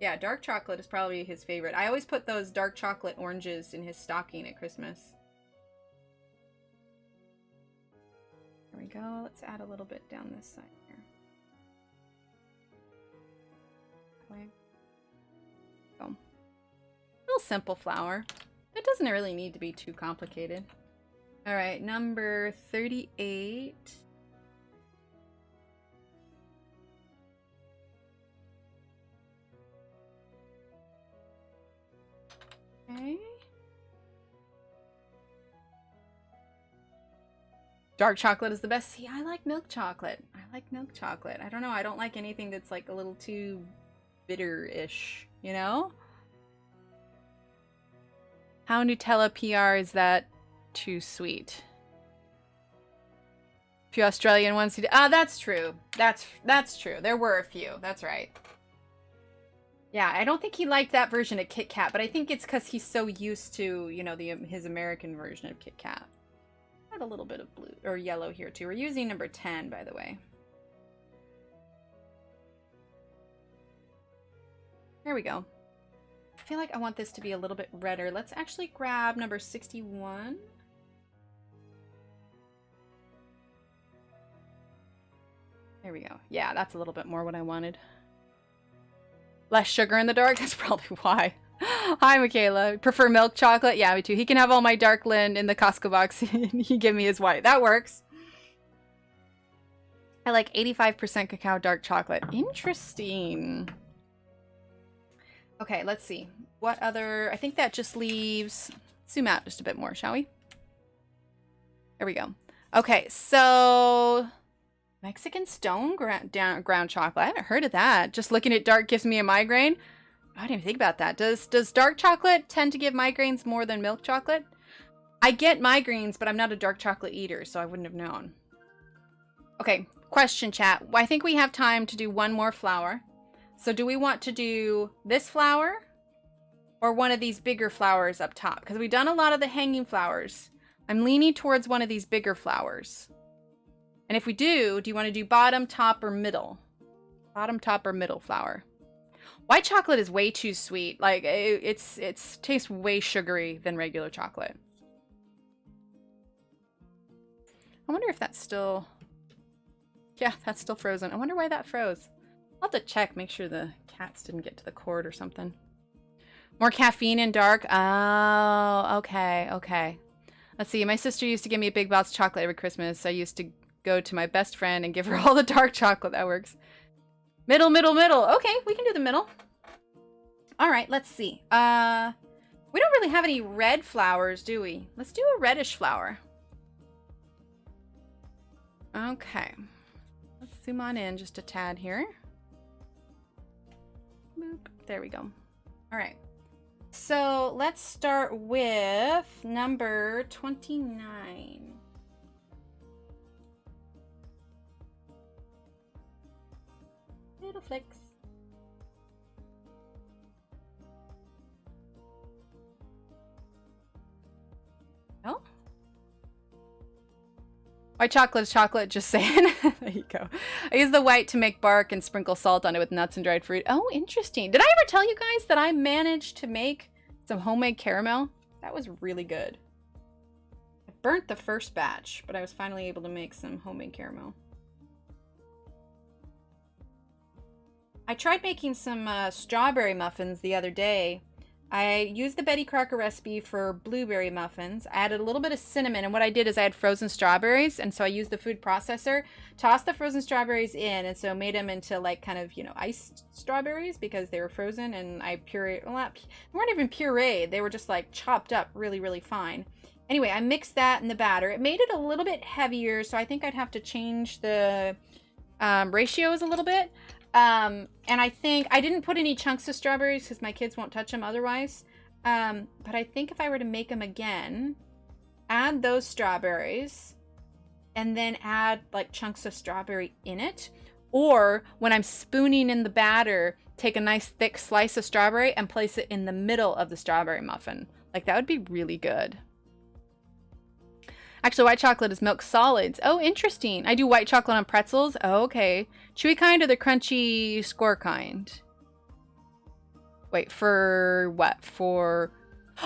Yeah, dark chocolate is probably his favorite. I always put those dark chocolate oranges in his stocking at Christmas. There we go. Let's add a little bit down this side here. Okay. Boom. Little simple flower. It doesn't really need to be too complicated. All right, number 38. Okay. Dark chocolate is the best. See, I like milk chocolate. I like milk chocolate. I don't know. I don't like anything that's like a little too bitter-ish, you know? How Nutella PR is that too sweet? A few Australian ones who... Ah, that's true. That's true. There were a few. That's right. Yeah, I don't think he liked that version of Kit Kat, but I think it's because he's so used to, you know, his American version of Kit Kat. add a little bit of blue or yellow here too. We're using number 10, by the way. There we go. I feel like I want this to be a little bit redder. Let's actually grab number 61. There we go. Yeah, that's a little bit more what I wanted. Less sugar in the dark? That's probably why. Hi, Michaela. Prefer milk chocolate? Yeah, me too. He can have all my dark blend in the Costco box. He give me his white. That works. I like 85% cacao dark chocolate. Interesting. Okay, let's see. What other... I think that just leaves... Zoom out just a bit more, shall we? There we go. Okay, so... Mexican stone ground chocolate. I haven't heard of that. Just looking at dark gives me a migraine. I didn't even think about that. Does dark chocolate tend to give migraines more than milk chocolate? I get migraines, but I'm not a dark chocolate eater, so I wouldn't have known. Okay, question chat. I think we have time to do one more flower. So do we want to do this flower or one of these bigger flowers up top? Because we've done a lot of the hanging flowers. I'm leaning towards one of these bigger flowers. And if we do you want to do bottom, top, or middle? Bottom, top, or middle flower? White chocolate is way too sweet. Like, it tastes way sugary than regular chocolate. I wonder if that's still... Yeah, that's still frozen. I wonder why that froze. I'll have to check, make sure the cats didn't get to the cord or something. More caffeine in dark? Oh, okay, okay. Let's see, my sister used to give me a big box of chocolate every Christmas. I used to go to my best friend and give her all the dark chocolate. That works. Middle, middle, middle. Okay, we can do the middle. All right, let's see. We don't really have any red flowers, do we? Let's do a reddish flower. Okay. Let's zoom on in just a tad here. Boop. There we go. All right. So let's start with number 29. Little flicks. Oh. White chocolate is chocolate, just saying. There you go. I use the white to make bark and sprinkle salt on it with nuts and dried fruit. Oh, interesting. Did I ever tell you guys that I managed to make some homemade caramel? That was really good. I burnt the first batch, but I was finally able to make some homemade caramel. I tried making some strawberry muffins the other day. I used the Betty Crocker recipe for blueberry muffins. I added a little bit of cinnamon, and what I did is I had frozen strawberries, and so I used the food processor, tossed the frozen strawberries in, and so made them into like kind of, you know, iced strawberries because they were frozen, and I pureed, well, they weren't even pureed, they were just like chopped up really, really fine. Anyway, I mixed that in the batter. It made it a little bit heavier, so I think I'd have to change the ratios a little bit. And I think I didn't put any chunks of strawberries because my kids won't touch them otherwise. But I think if I were to make them again, add those strawberries and then add like chunks of strawberry in it. Or when I'm spooning in the batter, take a nice thick slice of strawberry and place it in the middle of the strawberry muffin. Like that would be really good. Actually, white chocolate is milk solids. Oh, interesting. I do white chocolate on pretzels. Oh, okay. Chewy kind or the crunchy score kind? Wait, for what? For...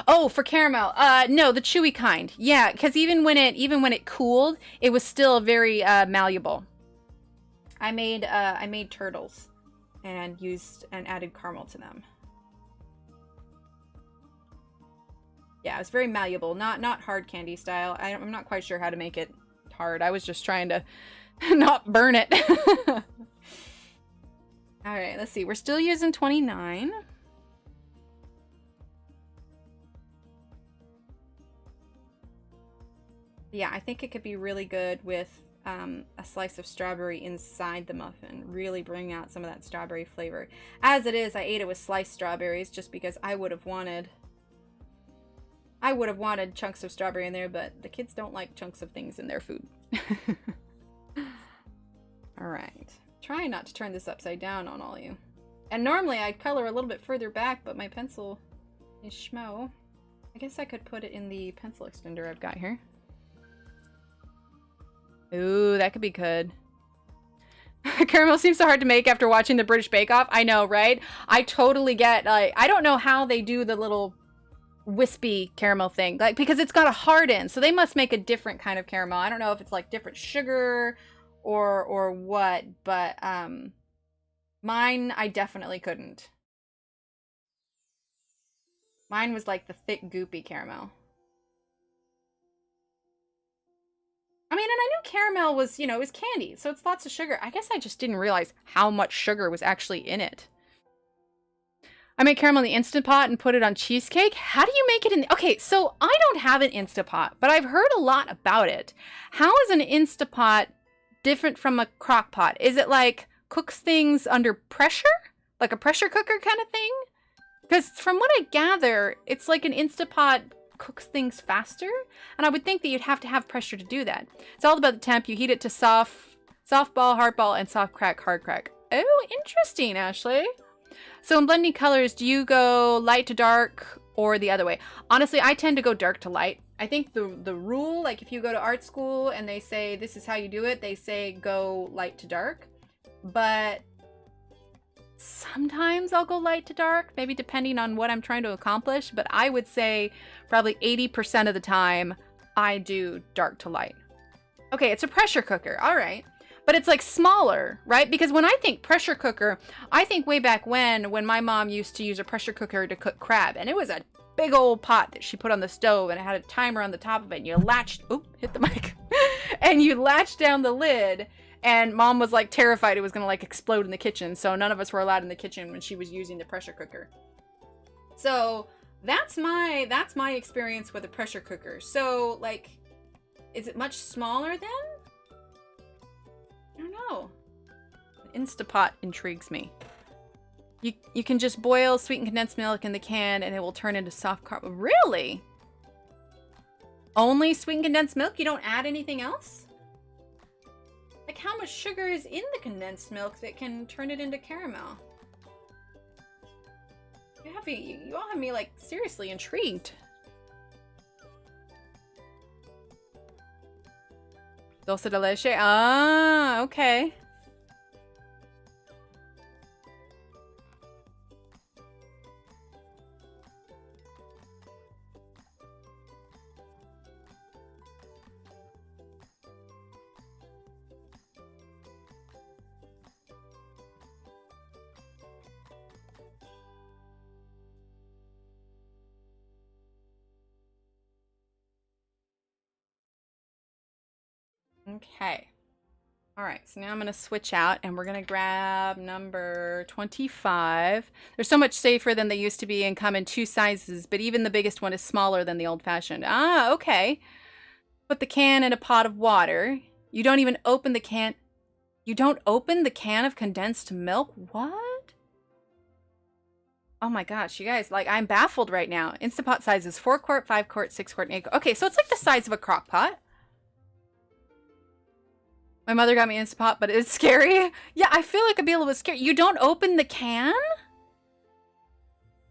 Oh, for caramel. No, the chewy kind. Yeah, because even when it cooled, it was still very malleable. I made turtles and added caramel to them. Yeah, it's very malleable, not hard candy style. I'm not quite sure how to make it hard. I was just trying to not burn it. All right, let's see. We're still using 29. Yeah, I think it could be really good with a slice of strawberry inside the muffin. Really bring out some of that strawberry flavor. As it is, I ate it with sliced strawberries just because I would have wanted chunks of strawberry in there, but the kids don't like chunks of things in their food. All right. Trying not to turn this upside down on all you. And normally I'd color a little bit further back, but my pencil is schmo. I guess I could put it in the pencil extender I've got here. Ooh, that could be good. Caramel seems so hard to make after watching the British Bake Off. I know, right? I totally get, like, I don't know how they do the little wispy caramel thing, like, because it's got a harden, so they must make a different kind of caramel. I don't know if it's like different sugar or what, but mine I definitely couldn't. Mine was like the thick goopy caramel. I mean, and I knew caramel was, you know, it was candy, so it's lots of sugar. I guess I just didn't realize how much sugar was actually in it. I make caramel in the Instant Pot and put it on cheesecake. How do you make it in? Okay, so I don't have an Instant Pot, but I've heard a lot about it. How is an Instant Pot different from a crock pot? Is it like cooks things under pressure? Like a pressure cooker kind of thing? Because from what I gather, it's like an Instant Pot cooks things faster, and I would think that you'd have to have pressure to do that. It's all about the temp. You heat it to soft ball, hard ball, and soft crack, hard crack. Oh, interesting, Ashley. So in blending colors, do you go light to dark or the other way? Honestly, I tend to go dark to light. I think the rule, like if you go to art school and they say this is how you do it, they say go light to dark. But sometimes I'll go light to dark, maybe depending on what I'm trying to accomplish. But I would say probably 80% of the time I do dark to light. Okay, it's a pressure cooker. All right. But it's like smaller, right? Because when I think pressure cooker, I think way back when my mom used to use a pressure cooker to cook crab. And it was a big old pot that she put on the stove and it had a timer on the top of it. And you latched, oop, hit the mic. And you latched down the lid. And mom was like terrified it was gonna like explode in the kitchen. So none of us were allowed in the kitchen when she was using the pressure cooker. So that's my experience with a pressure cooker. So like, is it much smaller then? I don't know. Insta Pot intrigues me. You can just boil sweetened condensed milk in the can and it will turn into soft caramel. Really? Only sweetened condensed milk? You don't add anything else? Like how much sugar is in the condensed milk that can turn it into caramel? You all have me like seriously intrigued. Dulce de leche. Ah, okay. Okay. All right, so now I'm going to switch out and we're going to grab number 25. They're so much safer than they used to be and come in 2 sizes, but even the biggest one is smaller than the old-fashioned. Ah, okay. Put the can in a pot of water. You don't even open the can. You don't open the can of condensed milk? What? Oh my gosh, you guys, like I'm baffled right now. Instant Pot size is 4 quart, 5 quart, 6 quart, and 8 quart. Okay, so it's like the size of a crock pot. My mother got me Instant Pot, but it's scary. Yeah, I feel like I'd be a little bit scared. You don't open the can?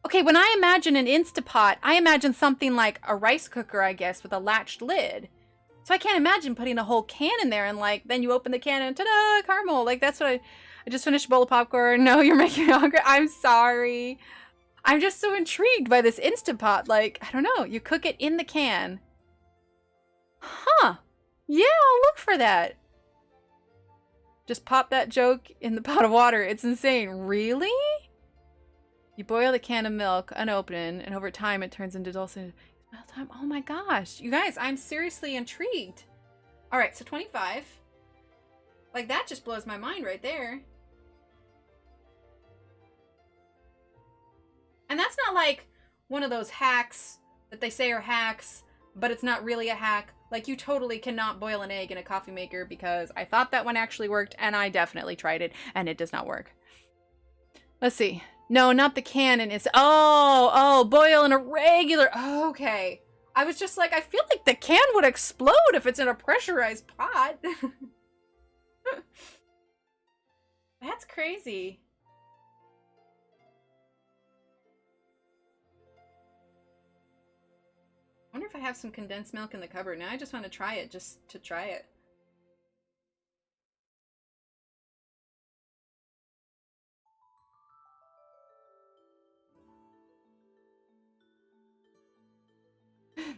Okay, when I imagine an Instant Pot, I imagine something like a rice cooker, I guess, with a latched lid. So I can't imagine putting a whole can in there and like, then you open the can and ta-da, caramel. Like that's what I just finished a bowl of popcorn. No, you're making me hungry. I'm sorry. I'm just so intrigued by this Instant Pot. Like, I don't know, you cook it in the can. Huh. Yeah, I'll look for that. Just pop that joke in the pot of water. It's insane. Really? You boil the can of milk unopened, and over time it turns into dulce. Oh my gosh. You guys, I'm seriously intrigued. All right, so 25. Like, that just blows my mind right there. And that's not like one of those hacks that they say are hacks, but it's not really a hack. Like, you totally cannot boil an egg in a coffee maker because I thought that one actually worked, and I definitely tried it, and it does not work. Let's see. No, not the cannon. It's, oh, boil in a regular, okay. I was just like, I feel like the can would explode if it's in a pressurized pot. That's crazy. I wonder if I have some condensed milk in the cupboard. Now I just want to try it, just to try it.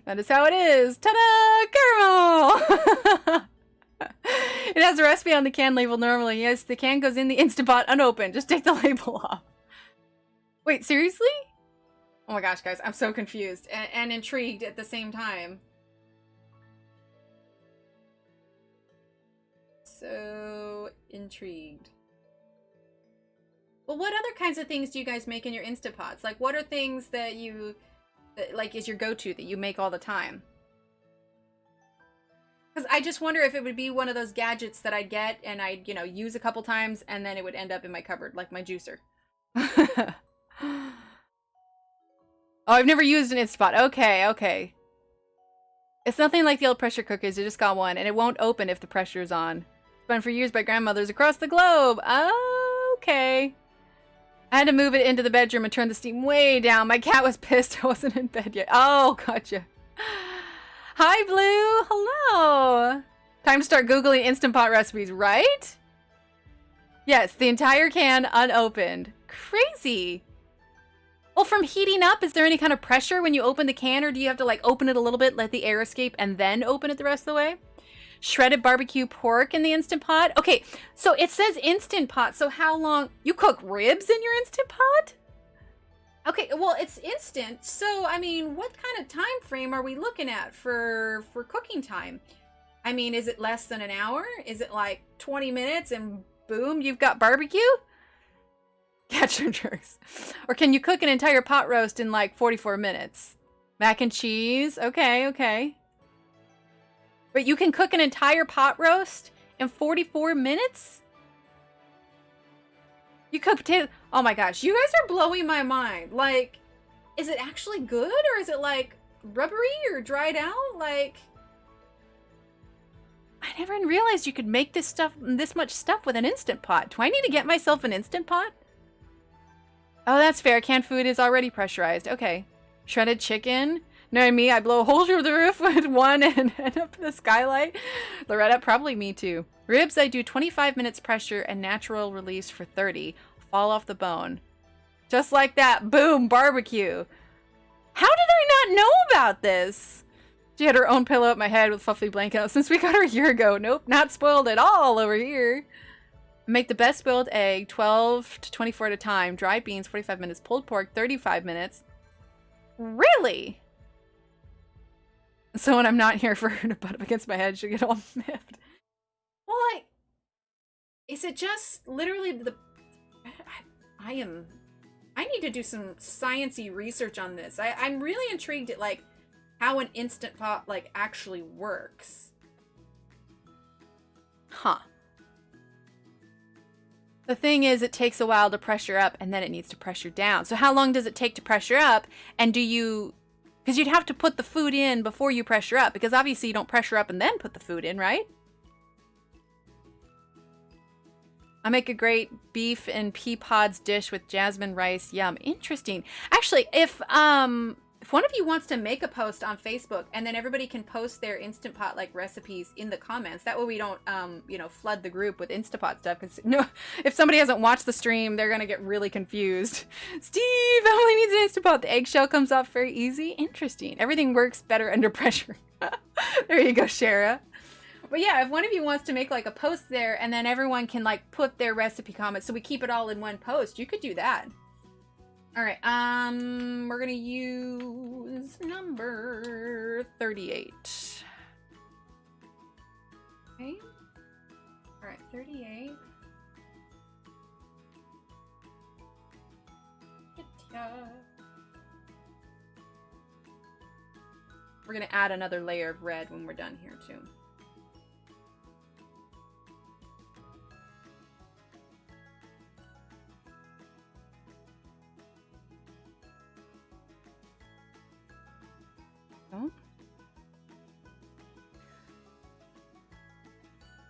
That is how it is. Ta-da! Caramel! It has a recipe on the can label normally. Yes, the can goes in the Insta Pot unopened. Just take the label off. Wait, seriously? Oh my gosh, guys. I'm so confused and intrigued at the same time. So intrigued. Well, what other kinds of things do you guys make in your Insta Pots? Like, what are things that you, like, is your go-to that you make all the time? Because I just wonder if it would be one of those gadgets that I'd get and I'd, you know, use a couple times and then it would end up in my cupboard, like my juicer. Oh, I've never used an Insta Pot. Okay, okay. It's nothing like the old pressure cookers. I just got one and it won't open if the pressure is on. Spun for years by grandmothers across the globe. Okay. I had to move it into the bedroom and turn the steam way down. My cat was pissed I wasn't in bed yet. Oh, gotcha. Hi, Blue. Hello. Time to start Googling Instant Pot recipes, right? Yes, the entire can unopened. Crazy. Well, from heating up, is there any kind of pressure when you open the can, or do you have to, like, open it a little bit, let the air escape, and then open it the rest of the way? Shredded barbecue pork in the Instant Pot? Okay, so it says Instant Pot, so how long? You cook ribs in your Instant Pot? Okay, well, it's instant, so, I mean, what kind of time frame are we looking at for cooking time? I mean, is it less than an hour? Is it like 20 minutes and boom, you've got barbecue? Catch your jerks. Or can you cook an entire pot roast in like 44 minutes? Mac and cheese? Okay, okay. But you can cook an entire pot roast in 44 minutes? You cook potatoes. Oh my gosh, you guys are blowing my mind. Like, is it actually good or is it like rubbery or dried out? Like, I never even realized you could make this much stuff with an Instant Pot. Do I need to get myself an Instant Pot? Oh, that's fair. Canned food is already pressurized. Okay. Shredded chicken. Knowing me, I blow a hole through the roof with one and end up in the skylight. Loretta, probably me too. Ribs, I do 25 minutes pressure and natural release for 30. Fall off the bone. Just like that. Boom, barbecue. How did I not know about this? She had her own pillow at my head with fluffy blanket out since we got her a year ago. Nope, not spoiled at all over here. Make the best boiled egg, 12 to 24 at a time. Dried beans, 45 minutes. Pulled pork, 35 minutes. Really? So when I'm not here for her to butt up against my head, she'll get all miffed. Well, is it just literally the... I need to do some science-y research on this. I'm really intrigued at, like, how an Instant Pot, like, actually works. Huh. The thing is, it takes a while to pressure up, and then it needs to pressure down. So how long does it take to pressure up? And do you... Because you'd have to put the food in before you pressure up, because obviously you don't pressure up and then put the food in, right? I make a great beef and pea pods dish with jasmine rice. Yum. Interesting. Actually, if one of you wants to make a post on Facebook and then everybody can post their Instant Pot like recipes in the comments, that way we don't you know, flood the group with Instant Pot stuff, because no, if somebody hasn't watched the stream, they're gonna get really confused. Steve only needs an Instant Pot. The eggshell comes off very easy. Interesting. Everything works better under pressure. There you go, Shara. But yeah, if one of you wants to make like a post there and then everyone can like put their recipe comments so we keep it all in one post, you could do that. All right, we're gonna use number 38. Okay. All right, 38. We're gonna add another layer of red when we're done here too.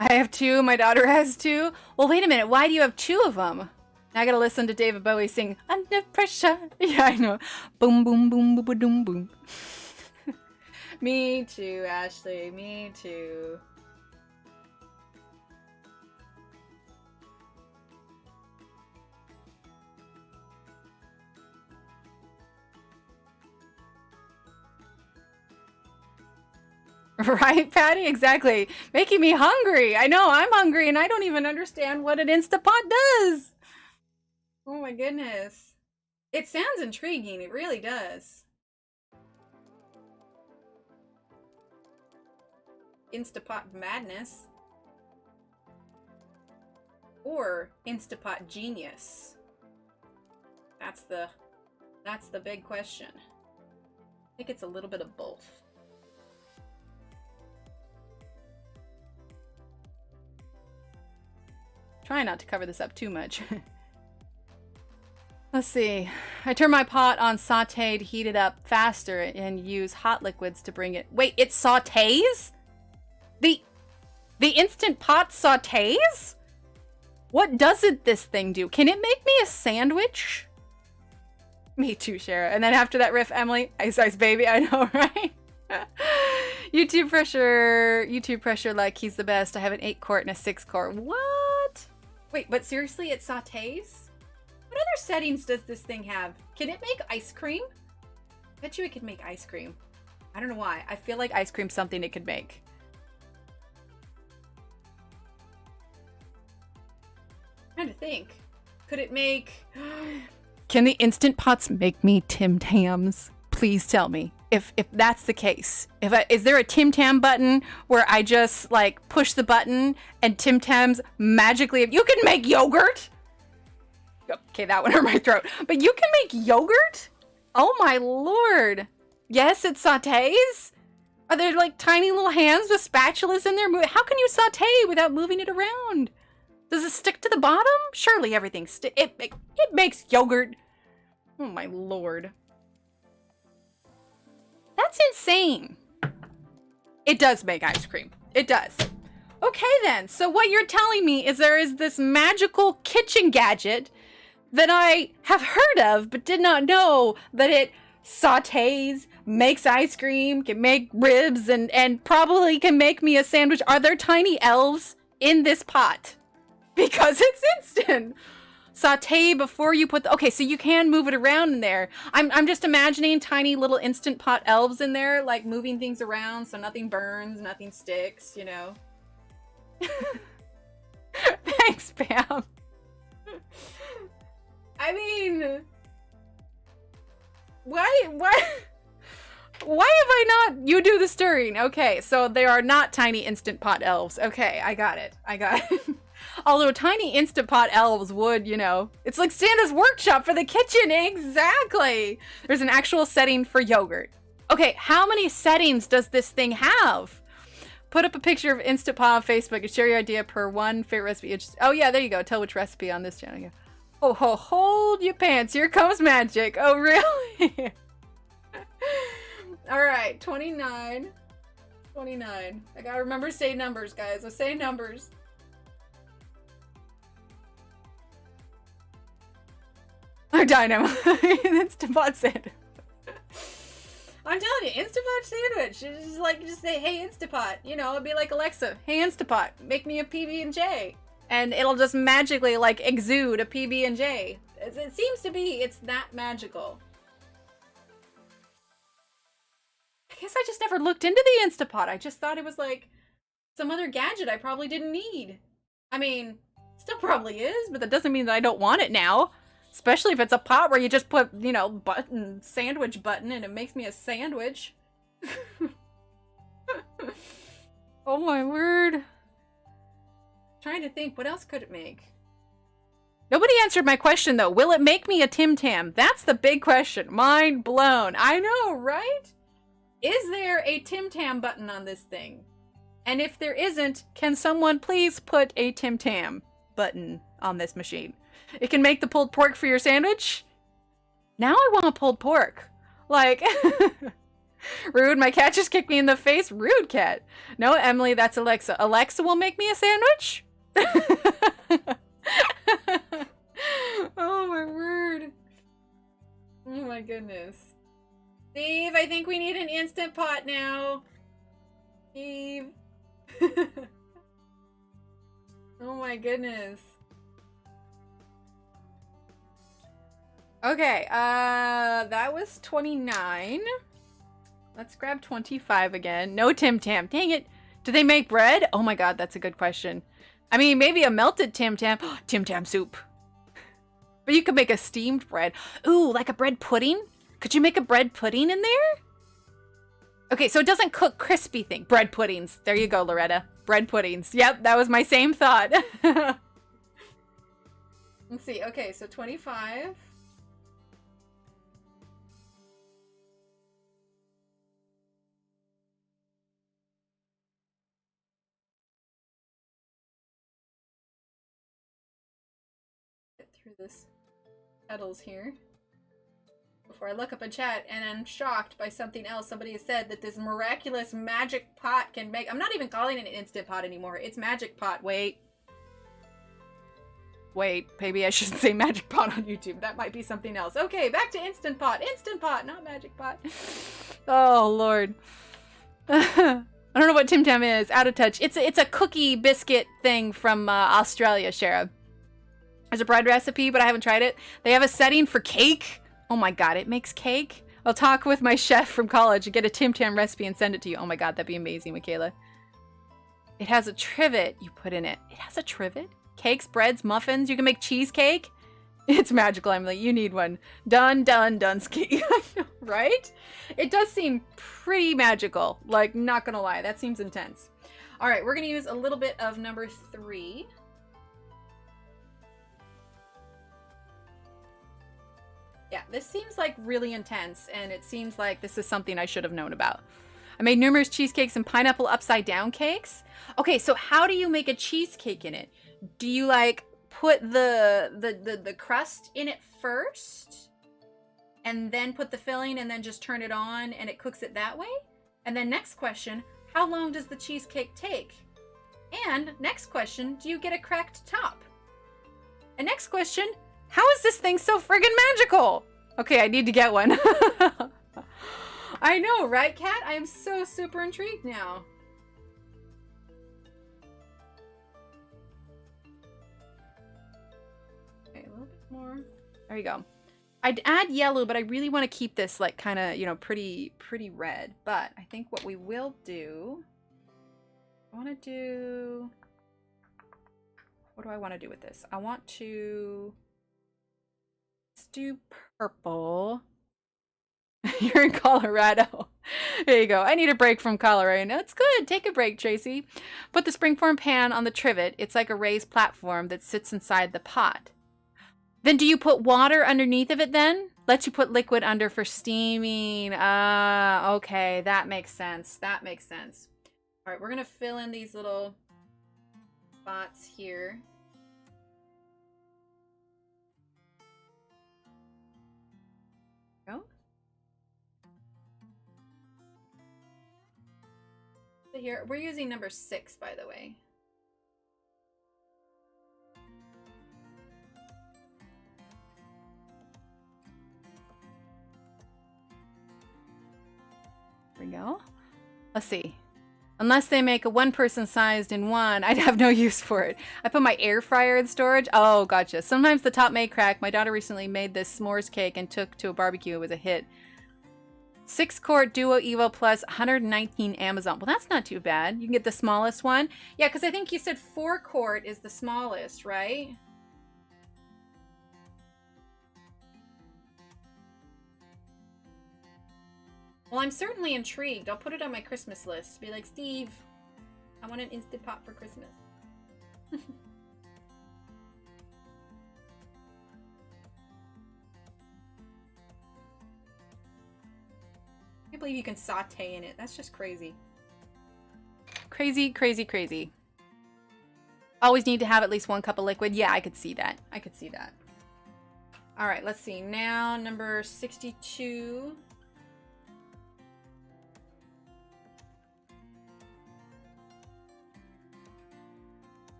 I have two. My daughter has two. Well, wait a minute. Why do you have two of them? Now I gotta listen to David Bowie sing Under Pressure. Yeah, I know. Boom, boom, boom, boom, boom, boom. Me too, Ashley. Me too. Right, Patty? Exactly. Making me hungry. I know, I'm hungry and I don't even understand what an Insta Pot does. Oh my goodness. It sounds intriguing. It really does. Insta Pot madness. Or Insta Pot genius. That's the big question. I think it's a little bit of both. Try not to cover this up too much. Let's see. I turn my pot on sauté to heat it up faster and use hot liquids to bring it. Wait, it sautés? The Instant Pot sautés? What doesn't this thing do? Can it make me a sandwich? Me too, Shara. And then after that riff, Emily, ice ice baby. I know, right? YouTube pressure like he's the best. I have an 8-quart and a 6-quart. What? Wait, but seriously, it sautés? What other settings does this thing have? Can it make ice cream? Bet you it could make ice cream. I don't know why. I feel like ice cream's something it could make. I'm trying to think. Could it make... Can the Instant Pots make me Tim Tams? Please tell me. If that's the case. Is there a Tim Tam button where I just like push the button and Tim Tams magically... You can make yogurt? Okay, that one hurt my throat. But you can make yogurt? Oh my lord. Yes, it sautés? Are there like tiny little hands with spatulas in there? How can you saute without moving it around? Does it stick to the bottom? Surely everything it makes yogurt. Oh my lord. That's insane. It does make ice cream. It does. Okay then, so what you're telling me is there is this magical kitchen gadget that I have heard of but did not know that it sautés, makes ice cream, can make ribs, and probably can make me a sandwich. Are there tiny elves in this pot? Because it's instant. Saute before you put the... Okay, so you can move it around in there. I'm just imagining tiny little Instant Pot elves in there, like moving things around so nothing burns, nothing sticks, you know. Thanks, Pam. I mean... Why have I not... You do the stirring. Okay, so they are not tiny Instant Pot elves. Okay, I got it. Although tiny Instant Pot elves would, you know, it's like Santa's workshop for the kitchen. Exactly. There's an actual setting for yogurt. Okay, how many settings does this thing have? Put up a picture of Instant Pot on Facebook and share your idea per one favorite recipe. Oh yeah, there you go. Tell which recipe on this channel. Oh, hold your pants. Here comes magic. Oh, really? All right, 29. 29. I gotta remember to say numbers, guys. I say numbers. I'm dying. Instant Pot sandwich. I'm telling you, Instant Pot sandwich. It's just just say, hey, Instant Pot. You know, it'd be like Alexa, hey, Instant Pot, make me a PB&J. And it'll just magically, like, exude a PB&J. It seems to be, it's that magical. I guess I just never looked into the Instant Pot. I just thought it was, like, some other gadget I probably didn't need. I mean, still probably is, but that doesn't mean that I don't want it now. Especially if it's a pot where you just put, you know, sandwich button and it makes me a sandwich. Oh my word. Trying to think, what else could it make? Nobody answered my question though. Will it make me a Tim Tam? That's the big question. Mind blown. I know, right? Is there a Tim Tam button on this thing? And if there isn't, can someone please put a Tim Tam button on this machine? It can make the pulled pork for your sandwich? Now I want pulled pork. Like, rude, my cat just kicked me in the face. Rude, cat. No, Emily, that's Alexa. Alexa will make me a sandwich? Oh my word. Oh my goodness. Steve, I think we need an Instant Pot now. Steve. Oh my goodness. Okay, that was 29. Let's grab 25 again. No Tim Tam. Dang it. Do they make bread? Oh my god, that's a good question. I mean, maybe a melted Tim Tam. Tim Tam soup. But you could make a steamed bread. Ooh, like a bread pudding? Could you make a bread pudding in there? Okay, so it doesn't cook crispy thing. Bread puddings. There you go, Loretta. Bread puddings. Yep, that was my same thought. Let's see. Okay, so 25. Get through this petals here before I look up a chat, and I'm shocked by something else. Somebody has said that this miraculous magic pot can make... I'm not even calling it an Instant Pot anymore. It's Magic Pot. Wait, maybe I shouldn't say Magic Pot on YouTube. That might be something else. Okay, back to Instant Pot. Instant Pot, not Magic Pot. Oh, Lord. I don't know what Tim Tam is. Out of touch. It's a cookie biscuit thing from Australia, Shara. There's a bread recipe, but I haven't tried it. They have a setting for cake. Oh my god, it makes cake? I'll talk with my chef from college and get a Tim Tam recipe and send it to you. Oh my god, that'd be amazing, Michaela. It has a trivet you put in it. It has a trivet? Cakes, breads, muffins. You can make cheesecake. It's magical, Emily. You need one. Done, Dunsky. Right? It does seem pretty magical. Like, not gonna lie. That seems intense. All right, we're gonna use a little bit of number 3. Yeah, this seems like really intense, and it seems like this is something I should have known about. I made numerous cheesecakes and pineapple upside down cakes. Okay, so how do you make a cheesecake in it? Do you like put the crust in it first and then put the filling and then just turn it on and it cooks it that way? And then next question, how long does the cheesecake take? And next question, do you get a cracked top? And next question, how is this thing so friggin' magical? Okay, I need to get one. I know, right, Kat? I am so super intrigued now. Okay, a little bit more. There you go. I'd add yellow, but I really want to keep this like kind of, you know, pretty red. But I think what we will do, I want to do, what do I want to do with this? I want to... Let's do purple. You're in Colorado. There you go. I need a break from Colorado. No, it's good. Take a break, Tracy. Put the springform pan on the trivet. It's like a raised platform that sits inside the pot. Then do you put water underneath of it then? Lets you put liquid under for steaming. Okay. That makes sense. That makes sense. All right. We're going to fill in these little spots here. Go. Here, we're using number 6, by the way. There we go. Let's see. Unless they make a one-person sized in one, I'd have no use for it. I put my air fryer in storage. Oh, gotcha. Sometimes the top may crack. My daughter recently made this s'mores cake and took to a barbecue. It was a hit. 6-quart Duo Evo Plus, 119 Amazon. Well, that's not too bad. You can get the smallest one. Yeah, because I think you said 4-quart is the smallest, right? Well, I'm certainly intrigued. I'll put it on my Christmas list. Be like, Steve, I want an Instant Pot for Christmas. I can't believe you can saute in it. That's just crazy. Crazy, crazy, crazy. Always need to have at least 1 cup of liquid. Yeah, I could see that. I could see that. All right, let's see. Now, number 62.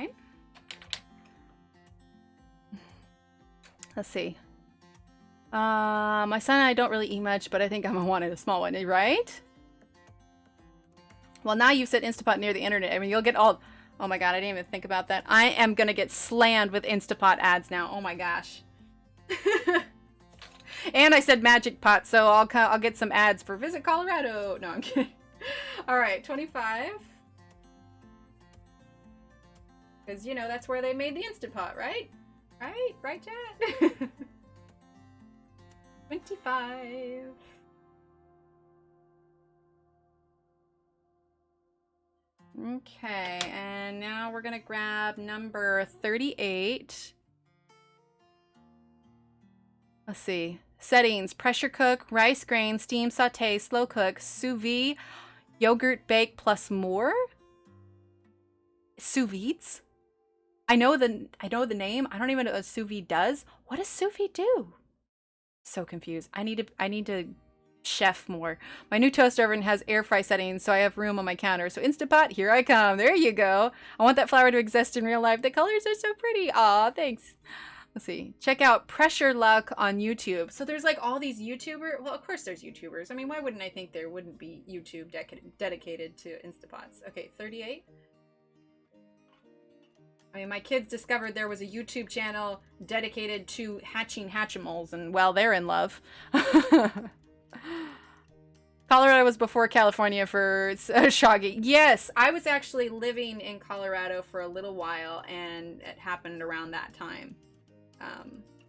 Okay. Let's see. My son and I don't really eat much, but I think I'm gonna want a small one, right? Well, now you've said Insta Pot near the internet. I mean, you'll get all... Oh my god, I didn't even think about that. I am gonna get slammed with Insta Pot ads now. Oh my gosh. And I said Magic Pot, so I'll get some ads for Visit Colorado. No, I'm kidding. All right, 25. Because, you know, that's where they made the Instant Pot, right? Right, Chad? 25. Okay, and now we're gonna grab number 38. Let's see. Settings: pressure cook, rice grain, steam saute, slow cook, sous vide, yogurt bake plus more. Sous vides? I know the name. I don't even know what sous vide does. What does sous vide do? So confused. I need to chef more. My new toaster oven has air fry settings, so I have room on my counter. So Instant Pot, here I come. There you go. I want that flower to exist in real life. The colors are so pretty. Aw, thanks. Let's see. Check out Pressure Luck on YouTube. So there's like all these YouTubers. Well, of course there's YouTubers. I mean, why wouldn't I think there wouldn't be YouTube dedicated to Instapots? Okay, 38. I mean, my kids discovered there was a YouTube channel dedicated to hatching Hatchimals, and well, they're in love. Colorado was before California for Shoggy. Yes, I was actually living in Colorado for a little while, and it happened around that time.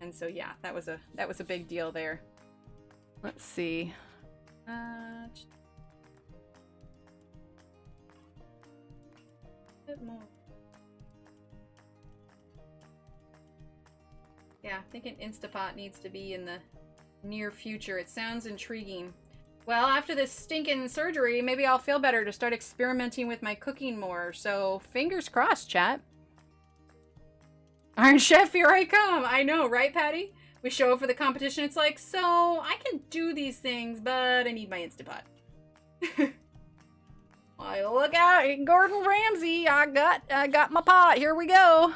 And so yeah, that was a big deal there. Let's see. Bit more. Yeah, I think an Instapot needs to be in the near future. It sounds intriguing. Well, after this stinking surgery, maybe I'll feel better to start experimenting with my cooking more. So, fingers crossed, chat. Iron Chef, here I come. I know, right, Patty? We show up for the competition. It's like, so I can do these things, but I need my Instapot. Well, look out, Gordon Ramsay. I got my pot. Here we go.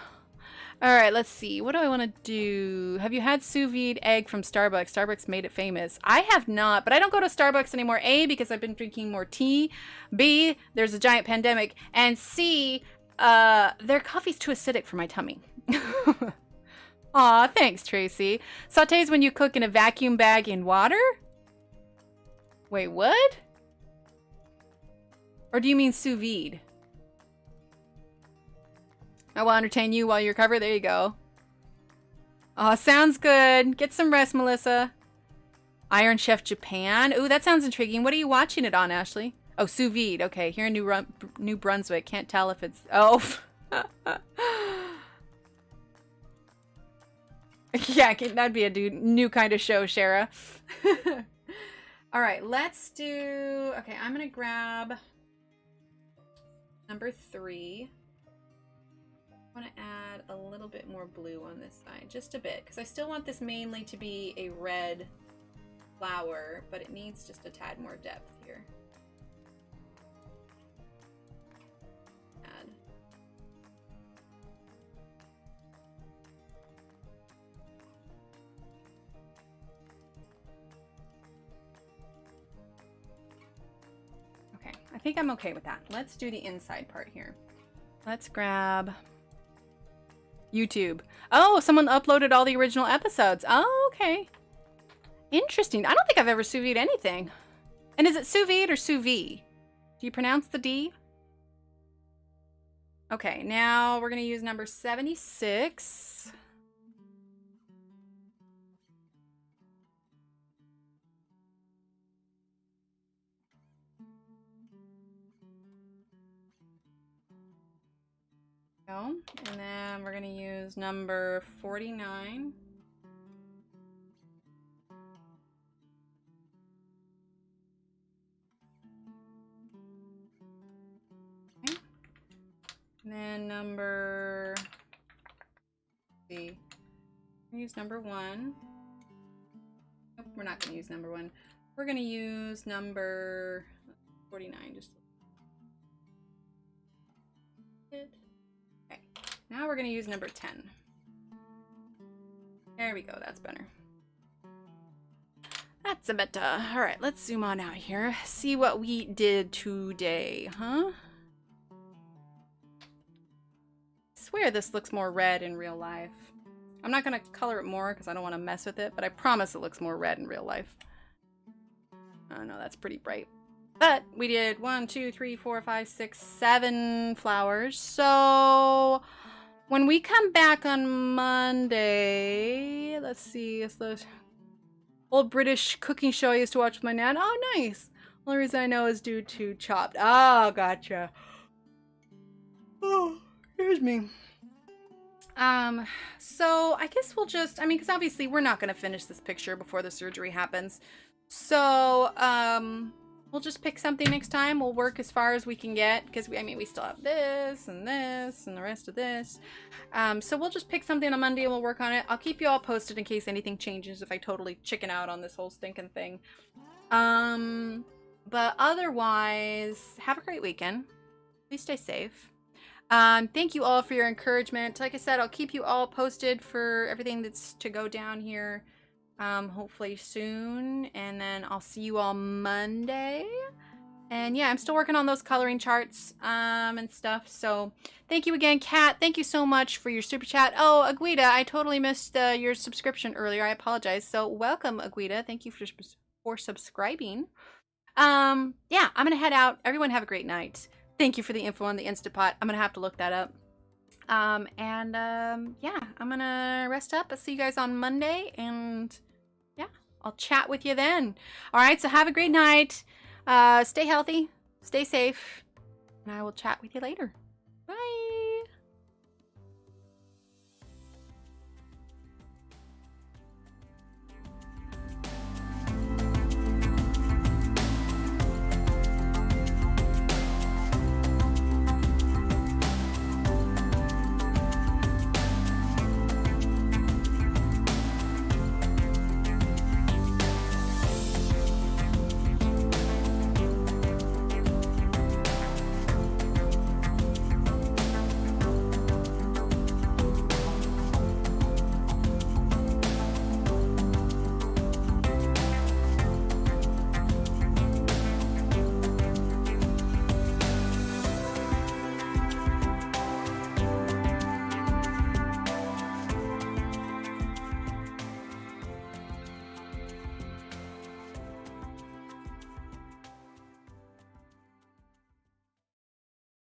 All right, let's see. What do I want to do? Have you had sous vide egg from Starbucks? Starbucks made it famous. I have not, but I don't go to Starbucks anymore. A, because I've been drinking more tea. B, there's a giant pandemic. And C, their coffee's too acidic for my tummy. Aw, thanks, Tracy. Sautés when you cook in a vacuum bag in water? Wait, what? Or do you mean sous vide? I will entertain you while you recover. There you go. Oh, sounds good. Get some rest, Melissa. Iron Chef Japan. Ooh, that sounds intriguing. What are you watching it on, Ashley? Oh, sous vide. Okay, here in New Brunswick. Can't tell if it's... Oh. Yeah, that'd be a new kind of show, Shara. All right, let's do... Okay, I'm going to grab number 3. I want to add a little bit more blue on this side, just a bit, because I still want this mainly to be a red flower, but it needs just a tad more depth here. Add. Okay, I think I'm okay with that. Let's do the inside part here. Let's grab... YouTube. Oh, someone uploaded all the original episodes. Oh, okay. Interesting. I don't think I've ever sous vide anything. And is it sous vide or sous vide? Do you pronounce the D? Okay, now we're going to use number 76. Go. And then we're going to use number 49. Okay. And then number... Let's see. We're going to use number 1. Nope, we're not going to use number 1. We're going to use number 49. Just okay. Now we're going to use number 10. There we go. That's better. That's a bit, all right, let's zoom on out here. See what we did today, huh? I swear this looks more red in real life. I'm not gonna color it more because I don't want to mess with it, but I promise it looks more red in real life. Oh no, that's pretty bright. But we did 1, 2, 3, 4, 5, 6, 7 flowers. So when we come back on Monday, let's see, it's the old British cooking show I used to watch with my nan. Oh, nice. Only reason I know is due to Chopped. Oh, gotcha. Oh, here's me. So I guess we'll just, I mean, because obviously we're not going to finish this picture before the surgery happens. So, we'll just pick something next time. We'll work as far as we can get because we still have this and the rest of this. So we'll just pick something on Monday and we'll work on it. I'll keep you all posted in case anything changes if I totally chicken out on this whole stinking thing. But otherwise, have a great weekend. Please stay safe. Thank you all for your encouragement. Like I said, I'll keep you all posted for everything that's to go down here. Hopefully soon, and then I'll see you all Monday. And yeah, I'm still working on those coloring charts and stuff. So thank you again, Kat. Thank you so much for your super chat. Oh, Aguita, I totally missed your subscription earlier. I apologize. So welcome, Aguita. Thank you for subscribing. Yeah, I'm gonna head out. Everyone have a great night. Thank you for the info on the Insta Pot. I'm gonna have to look that up. Yeah, I'm gonna rest up. I'll see you guys on Monday, and yeah, I'll chat with you then. All right, so have a great night. Stay healthy, stay safe, and I will chat with you later. Bye.